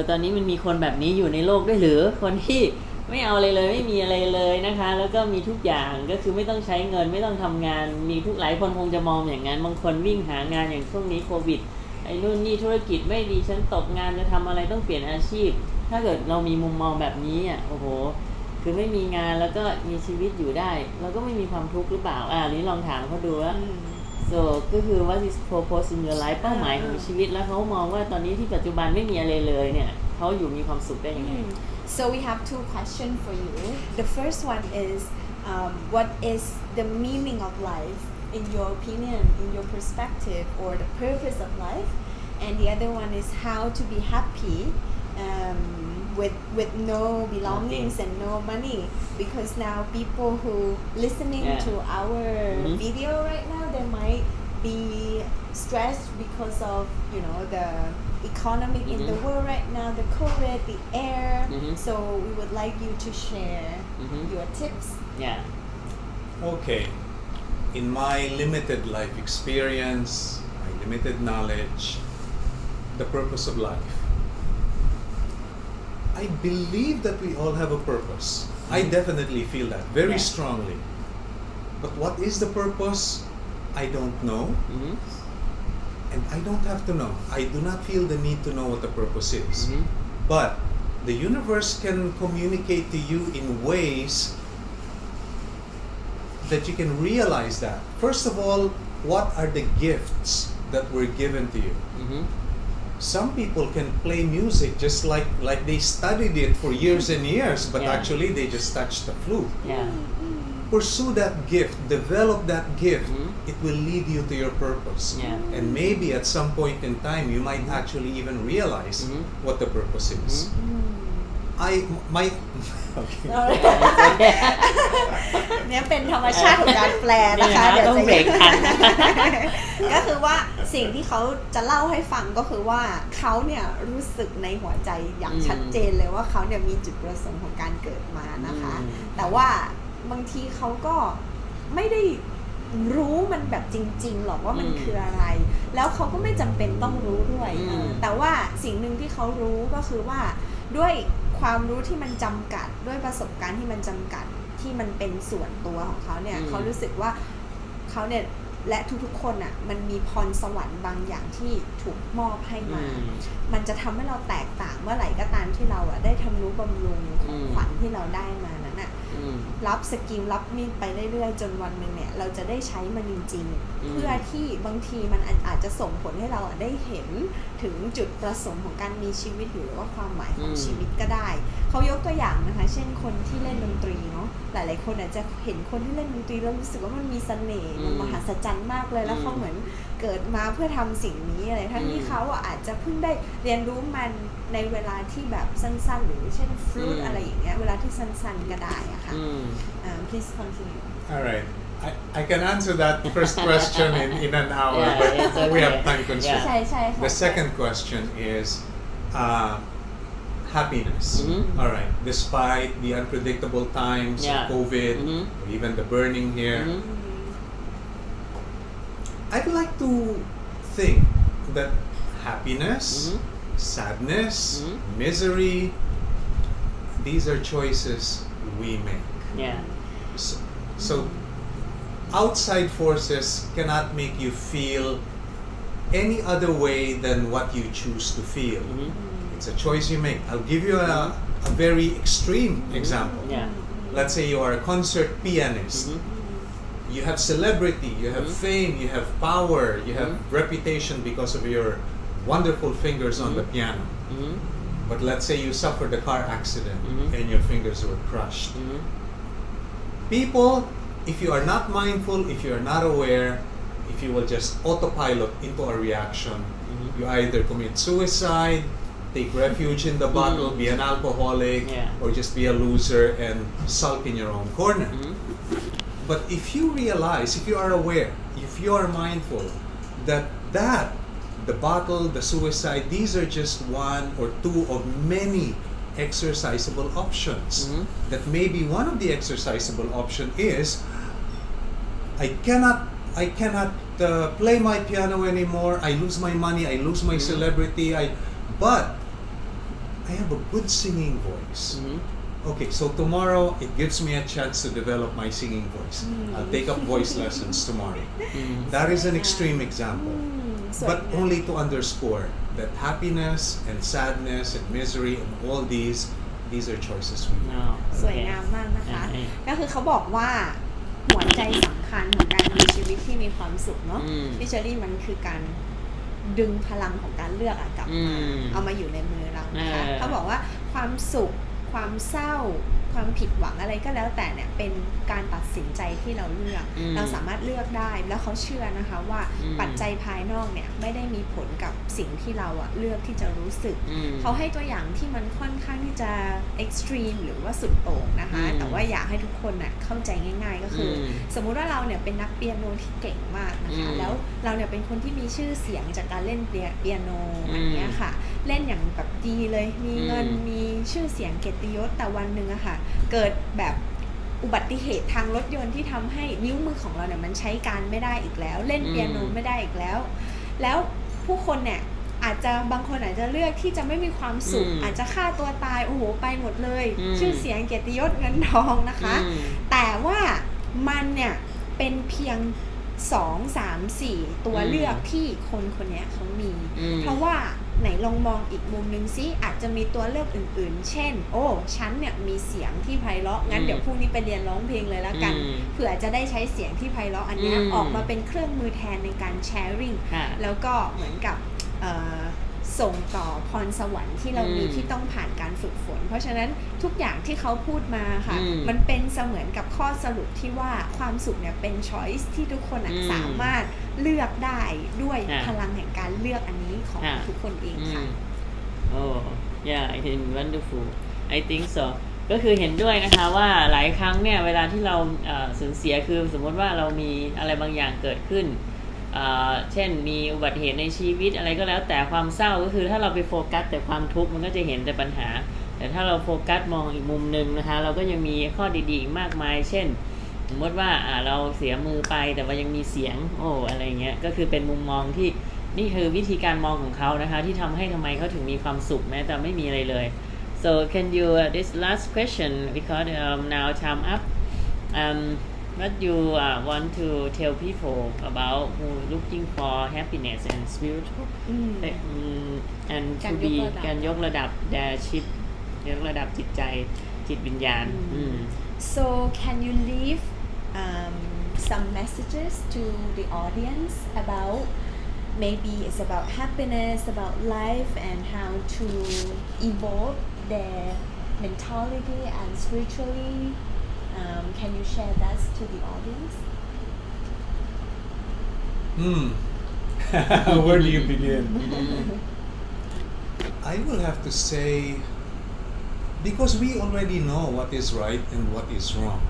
ตอนนี้มันมีคนแบบนี้อยู่ในโลกด้วยหรือคนที่ไม่เอาอะไรเลยไม่มีอะไรเลยนะคะแล้วก็มีทุกอย่างก็คือไม่ต้องใช้เงินไม่ต้องทำงานมีหลายคนคงจะมองอย่างนั้นบางคนวิ่งหางานอย่างช่วงนี้โควิดไอ้นู่นนี่ธุรกิจไม่ดีฉันตกงานจะทำอะไรต้องเปลี่ยนอาชีพถ้าเกิดเรามีมุมมองแบบนี้โอ้โหคือไม่มีงานแล้วก็มีชีวิตอยู่ได้เราก็ไม่มีความทุกข์หรือเปล่านี้ลองถามเขาดูว่าso ก็คือ what is purpose in your life เป้าหมายของชีวิตแล้วเขามองว่าตอนนี้ที่ปัจจุบันไม่มีอะไรเลยเนี่ยเขาอยู่มีความสุขได้ยังไงSo we have two questions for you. The first one is, what is the meaning of life in your opinion, in your perspective, or the purpose of life? And the other one is how to be happy with no belongings and no money. Because now people who listening to our video right now, they might be stressed because of the economic in the world right now, the COVID, the air. So we would like you to share your tips. Yeah. Okay. In my limited life experience, my limited knowledge, the purpose of life. I believe that we all have a purpose. I definitely feel that very strongly. But what is the purpose? I don't know. And I don't have to know. I do not feel the need to know what the purpose is. But the universe can communicate to you in ways that you can realize that. First of all, what are the gifts that were given to you? some people can play music just like they studied it for years and years, but actually they just touched the flute. Pursue that gift, develop that gift. It will lead you to your purpose. And maybe at some point in time you might actually even realize what the purpose is.เนี่ยเป็นธรรมชาติของการแปลนะคะเดี๋ยวจะเบรกทันก็คือว่าสิ่งที่เขาจะเล่าให้ฟังก็คือว่าเขาเนี่ยรู้สึกในหัวใจอย่างชัดเจนเลยว่าเขาเนี่ยมีจุดประสงค์ของการเกิดมานะคะแต่ว่าบางทีเขาก็ไม่ได้รู้มันแบบจริงๆหรอกว่ามันคืออะไรแล้วเขาก็ไม่จำเป็นต้องรู้ด้วยแต่ว่าสิ่งหนึ่งที่เขารู้ก็คือว่าด้วยความรู้ที่มันจำกัดด้วยประสบการณ์ที่มันจำกัดที่มันเป็นส่วนตัวของเขาเนี่ยเขารู้สึกว่าเขาเนี่ยและทุกๆคนอ่ะมันมีพรสวรรค์บางอย่างที่ถูกมอบให้มามันจะทำให้เราแตกต่างเมื่อไหร่ก็ตามที่เราอ่ะได้ทำรู้บำรุงของขวัญที่เราได้มานั้นอ่ะรับสกิลรับมีดไปเรื่อยๆจนวันหนึ่งเนี่ยเราจะได้ใช้มันจริงๆเพื่อที่บางทีมันอาจจะส่งผลให้เราได้เห็นถึงจุดประสงค์ของการมีชีวิตหรือว่าความหมายของชีวิตก็ได้เขายกตัวอย่างนะคะเช่นคนที่เล่นดนตรีเนาะหลายๆคนอาจจะเห็นคนที่เล่นดนตรีแล้วรู้สึกว่ามันมีเสน่ห์มันมหัศจรรย์มากเลยแล้วเขาเหมือนเกิดมาเพื่อทำสิ่งนี้อะไรทั้งที่เขาอาจจะเพิ่งได้เรียนรู้มันในเวลาที่แบบสั้นๆหรือเช่นฟลูตอะไรอย่างเงี้ยเวลาที่สั้นๆก็ได้อะค่ะplease continue. All right. I can answer that first question in an hour, but we have time constraints. The second question is happiness. All right. Despite the unpredictable times of COVID, or even the burning here, I'd like to think that happiness, sadness, misery, these are choices we make. So outside forces cannot make you feel any other way than what you choose to feel. It's a choice you make. I'll give you a very extreme example. Let's say you are a concert pianist. You have celebrity, you have fame, you have power, you have reputation because of your wonderful fingers on the piano. But let's say you suffered a car accident and your fingers were crushed. People, if you are not mindful, if you are not aware, if you will just autopilot into a reaction, you either commit suicide, take refuge in the bottle, be an alcoholic, or just be a loser and sulk in your own corner. But if you realize, if you are aware, if you are mindful that the bottle, the suicide, these are just one or two of many exercisable options. That maybe one of the exercisable option is I cannot play my piano anymore. I lose my money. I lose my celebrity. But I have a good singing voice. Okay, so tomorrow it gives me a chance to develop my singing voice. I'll take up voice lessons tomorrow. That is an extreme example, but only to underscore that happiness and sadness and misery and all these are choices we make. สวยงามมากนะคะก็คือเขาบอกว่าหัวใจสำคัญของการมีชีวิตที่มีความสุขเนาะพี่เชอรี่มันคือการดึงพลังของการเลือกกลับมาเอามาอยู่ในมือเรานะคะเขาบอกว่าความสุขความเศร้าความผิดหวังอะไรก็แล้วแต่เนี่ยเป็นการตัดสินใจที่เราเลือกเราสามารถเลือกได้แล้วเขาเชื่อนะคะว่าปัจจัยภายนอกเนี่ยไม่ได้มีผลกับสิ่งที่เราเลือกที่จะรู้สึกเขาให้ตัวอย่างที่มันค่อนข้างที่จะเอ็กซ์ตรีมหรือว่าสุดโต่งนะคะแต่ว่าอยากให้ทุกคนเข้าใจง่ายๆก็คือสมมุติว่าเราเนี่ยเป็นนักเปียโนที่เก่งมากนะคะแล้วเราเนี่ยเป็นคนที่มีชื่อเสียงจากการเล่นเปียโนอย่างเงี้ยค่ะเล่นอย่างแบบดีเลยมีเงินมีชื่อเสียงเกียรติยศแต่วันนึงค่ะเกิดแบบอุบัติเหตุทางรถยนต์ที่ทำให้นิ้วมือของเราเนี่ยมันใช้การไม่ได้อีกแล้วเล่นเปียโนไม่ได้อีกแล้วผู้คนเนี่ยอาจจะบางคนอาจจะเลือกที่จะไม่มีความสุขอาจจะฆ่าตัวตายโอ้โหไปหมดเลยชื่อเสียงเกียรติยศเงินทองนะคะแต่ว่ามันเนี่ยเป็นเพียง2, 3, 4ตัวเลือกที่คนนี้เขามีเพราะว่าไหนลองมองอีกมุมนึงซิอาจจะมีตัวเลือกอื่นๆเช่นโอ้ฉันเนี่ยมีเสียงที่ไพเราะงั้นเดี๋ยวพรุ่งนี้ไปเรียนร้องเพลงเลยแล้วกันเผื่อจะได้ใช้เสียงที่ไพเราะอันนี้ออกมาเป็นเครื่องมือแทนในการแชร์ริ่งแล้วก็เหมือนกับ ส่งต่อพรสวรรค์ที่เรามีที่ต้องผ่านการฝึกฝนเพราะฉะนั้นทุกอย่างที่เขาพูดมาค่ะมันเป็นเสมือนกับข้อสรุปที่ว่าความสุขเนี่ยเป็น choice ที่ทุกคนสามารถเลือกได้ด้วยพลังแห่งการเลือกอันนี้ของทุกคนเองค่ะyeah I think wonderful I think so ก็คือเห็นด้วยนะคะว่าหลายครั้งเนี่ยเวลาที่เราสูญเสียคือสมมติว่าเรามีอะไรบางอย่างเกิดขึ้นเช่นมีอุบัติเหตุในชีวิตอะไรก็แล้วแต่ความเศร้าก็คือถ้าเราไปโฟกัสแต่ความทุกข์มันก็จะเห็นแต่ปัญหาแต่ถ้าเราโฟกัสมองอีกมุมนึงนะคะเราก็ยังมีข้อดีๆมากมายเช่นสมมติว่าเราเสียมือไปแต่ว่ายังมีเสียงอะไรเงี้ยก็คือเป็นมุมมองที่นี่คือวิธีการมองของเขานะคะที่ทำไมเขาถึงมีความสุขแม้แต่ไม่มีอะไรเลย so can you this last question because now time up what you want to tell people about who looking for happiness and spiritual and to be การยกระดับ their ยกระดับจิตใจจิตวิญญาณso can you leave some messages to the audience about maybe it's about happiness about life and how to evolve their mentality and spiritually can you share that to the audience where do you begin I will have to say because we already know what is right and what is wrong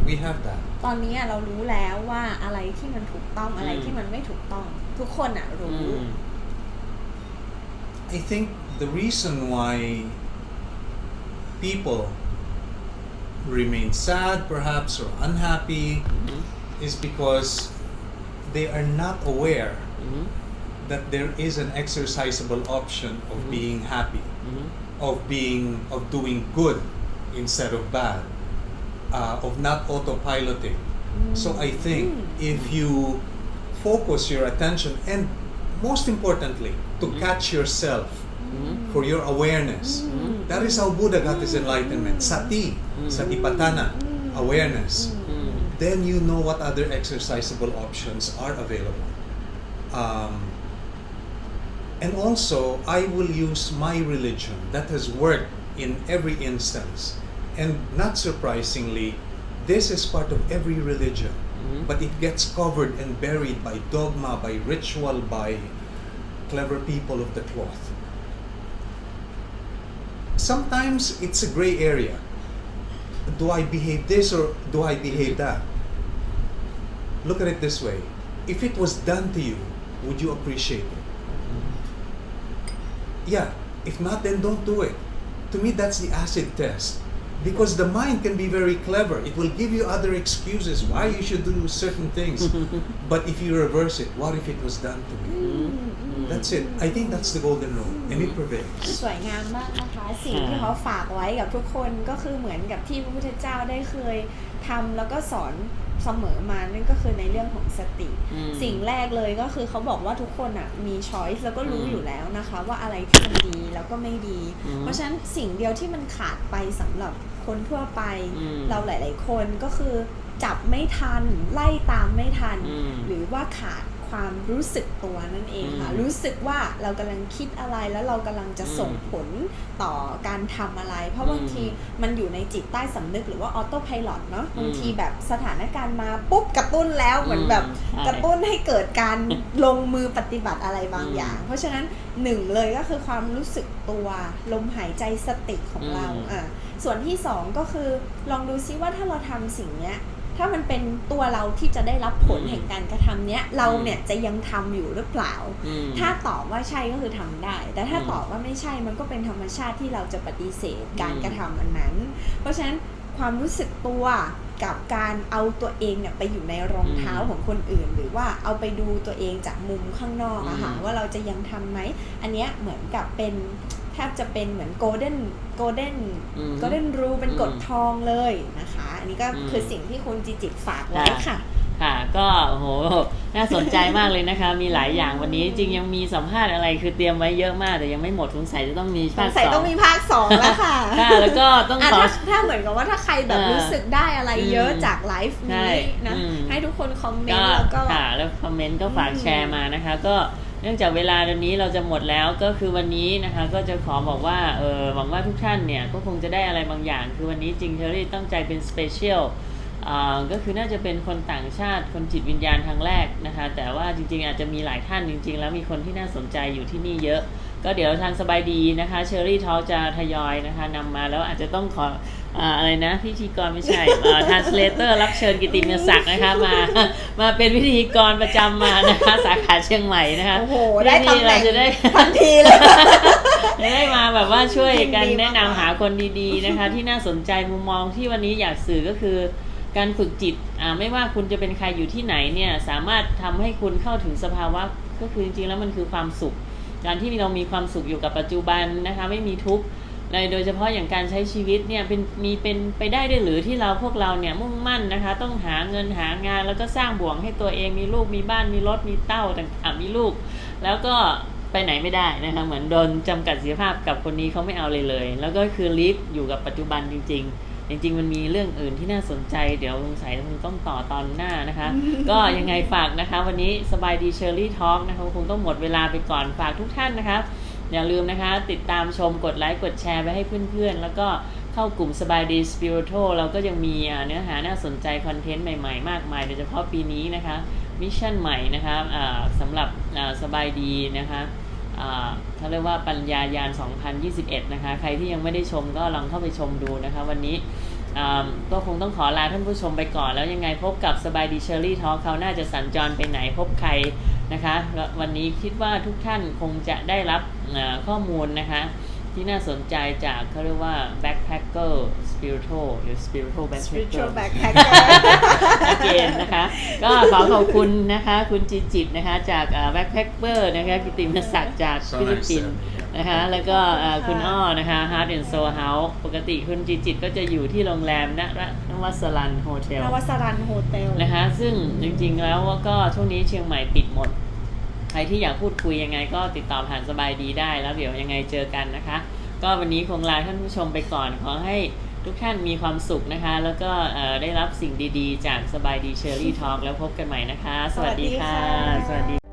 we have that ตอนนี้เรารู้แล้วว่าอะไรที่มันถูกต้องอะไรที่มันไม่ถูกต้องทุกคนรู้ I think the reason why people remain sad perhaps or unhappy is because they are not aware that there is an exercisable option of being happy of doing good instead of bad of not autopiloting so I think if you focus your attention and most importantly to catch yourself for your awareness that is how Buddha got his enlightenment satipatthana awareness then you know what other exercisable options are available and also I will use my religion that has worked in every instance and not surprisingly this is part of every religion but it gets covered and buried by dogma by ritual by clever people of the cloth sometimes it's a gray area do I behave this or do I behave that look at it this way if it was done to you would you appreciate it yeah if not then don't do it to me that's the acid test because the mind can be very clever it will give you other excuses why you should do certain things but if you reverse it what if it was done to me that's it I think that's the golden rule and it prevails สวยงามมากนะคะสิ่งที่เขาฝากไว้กับทุกคนก็คือเหมือนกับที่พระพุทธเจ้าได้เคยทำแล้วก็สอนเสมอมานั่นก็คือในเรื่องของสติสิ่งแรกเลยก็คือเขาบอกว่าทุกคนมี choice แล้วก็รู้อยู่แล้วนะคะว่าอะไรที่มันดีแล้วก็ไม่ดีเพราะฉะนั้นสิ่งเดียวที่มันขาดไปสำหรับคนทั่วไปเราหลายๆคนก็คือจับไม่ทันไล่ตามไม่ทันหรือว่าขาดความรู้สึกตัวนั่นเองค่ะรู้สึกว่าเรากำลังคิดอะไรแล้วเรากำลังจะส่งผลต่อการทำอะไรเพราะบางทีมันอยู่ในจิตใต้สำนึกหรือว่าออโต้ไพลอตเนาะบางทีแบบสถานการณ์มาปุ๊บกระตุ้นแล้วเหมือนแบบกระตุ้นให้เกิดการลงมือปฏิบัติอะไรบางอย่างเพราะฉะนั้นหนึ่งเลยก็คือความรู้สึกตัวลมหายใจสติของเราส่วนที่สองก็คือลองดูซิว่าถ้าเราทำสิ่งเนี้ยถ้ามันเป็นตัวเราที่จะได้รับผลแห่งการกระทำเนี้ยเราเนี่ยจะยังทำอยู่หรือเปล่าถ้าตอบว่าใช่ก็คือทำได้แต่ถ้าตอบว่าไม่ใช่มันก็เป็นธรรมชาติที่เราจะปฏิเสธการกระทำอันนั้นเพราะฉะนั้นความรู้สึกตัวกับการเอาตัวเองเนี่ยไปอยู่ในรองเท้าของคนอื่นหรือว่าเอาไปดูตัวเองจากมุมข้างนอกอะค่ะว่าเราจะยังทำไหมอันเนี้ยเหมือนกับเป็นแทบจะเป็นเหมือน golden rule เป็นกฎทองเลยนะคะอันนี้ก็คือสิ่งที่คุณจิตฝากไว้ค่ะค่ะก็โหน่าสนใจมากเลยนะคะมีหลายอย่างวันนี้จริงยังมีสัมภาษณ์อะไรคือเตรียมไว้เยอะมากแต่ยังไม่หมดสงสัยจะต้องมีภาค 2ต้องมีภาค 2แล้วค่ะแล้วก็ต้องถ้าเหมือนกับว่าถ้าใครแบบรู้สึกได้อะไรเยอะจากไลฟ์นี้นะให้ทุกคนคอมเมนต์แล้วก็ค่ะแล้วคอมเมนต์ก็ฝากแชร์มานะคะก็ เนื่องจากเวลาเดี๋ยวนี้เราจะหมดแล้วก็คือวันนี้นะคะก็จะขอบอกว่าหวังว่าทุกท่านเนี่ยก็คงจะได้อะไรบางอย่างคือวันนี้จริงเชอรี่ตั้งใจเป็นสเปเชียลก็คือน่าจะเป็นคนต่างชาติคนจิตวิญญาณครั้งแรกนะคะแต่ว่าจริงๆอาจจะมีหลายท่านจริงๆแล้วมีคนที่น่าสนใจอยู่ที่นี่เยอะก็เดี๋ยวทางสบายดีนะคะเชอรี่ทอล์กจะทยอยนะคะนำมาแล้วอาจจะต้องขออะไรนะพิธีกรไม่ใช่translator รับเชิญกิติมศักดิ์นะคะมาเป็นพิธีกรประจำมานะคะสาขาเชียงใหม่นะคะโอ้โหได้ตำแหน่ง จะได้ ทันทีเลย จะได้มาแบบว่าช่วยกันแนะนำหาคนดีๆนะคะที่น่าสนใจมุมมองที่วันนี้อยากสื่อก็คือการฝึกจิตไม่ว่าคุณจะเป็นใครอยู่ที่ไหนเนี่ยสามารถทำให้คุณเข้าถึงสภาวะก็คือจริงๆแล้วมันคือความสุขการที่เรามีความสุขอยู่กับปัจจุบันนะคะไม่มีทุกข์โดยเฉพาะอย่างการใช้ชีวิตเนี่ยเป็นไปได้ด้วยหรือที่พวกเราเนี่ยมุ่งมั่นนะคะต้องหาเงินหางานแล้วก็สร้างบ่วงให้ตัวเองมีลูกมีบ้านมีรถมีเต้าต่างๆมีลูกแล้วก็ไปไหนไม่ได้นะคะเหมือนโดนจำกัดศักยภาพกับคนนี้เขาไม่เอาเลยแล้วก็คือลิฟอยู่กับปัจจุบันจริงๆมันมีเรื่องอื่นที่น่าสนใจเดี๋ยวสงสัยคงต้องต่อตอนหน้านะคะ ก็ยังไงฝากนะคะวันนี้สบายดีเชอรี่ทอล์กนะคะคงต้องหมดเวลาไปก่อนฝากทุกท่านนะคะอย่าลืมนะคะติดตามชมกดไลค์กดแชร์ไปให้เพื่อนๆแล้วก็เข้ากลุ่มสบายดี Spiriitual เราก็ยังมีเนื้อหาน่าสนใจคอนเทนต์ใหม่ๆมากมายโดยเฉพาะปีนี้นะคะมิชชั่นใหม่นะคะสำหรับสบายดีนะคะเขาเรียกว่าปัญญายาน 2021 นะคะใครที่ยังไม่ได้ชมก็ลองเข้าไปชมดูนะคะวันนี้ก็คงต้องขอลาท่านผู้ชมไปก่อนแล้วยังไงพบกับสบายดีเชอรี่ทอล์กเขาน่าจะสัญจรไปไหนพบใครนะคะวันนี้คิดว่าทุกท่านคงจะได้รับข้อมูลนะคะที่น่าสนใจจากเขาเรียกว่า backpacker spiritual หรือ spiritual Spiriitual backpacker backpacker เกณฑ์นะคะก็ขอขอบคุณนะคะคุณจิตนะคะจาก backpacker นะคะกิติมศักดิ์จากฟิลิปปินส์นะคะแล้วก็คุณอ้อนะคะ Heart and Soul House ปกติคุณจิตก็จะอยู่ที่โรงแรมนวัสรันโฮเทลนะคะซึ่งจริงๆแล้วก็ช่วงนี้เชียงใหม่ปิดหมดใครที่อยากพูดคุยยังไงก็ติดต่อผ่านสบายดีได้แล้วเดี๋ยวยังไงเจอกันนะคะก็วันนี้คงลาท่านผู้ชมไปก่อนขอให้ทุกท่านมีความสุขนะคะแล้วก็ได้รับสิ่งดีๆจากสบายดีเชอรี่ทอล์กแล้วพบกันใหม่นะคะสวัสดีค่ะสวัสดี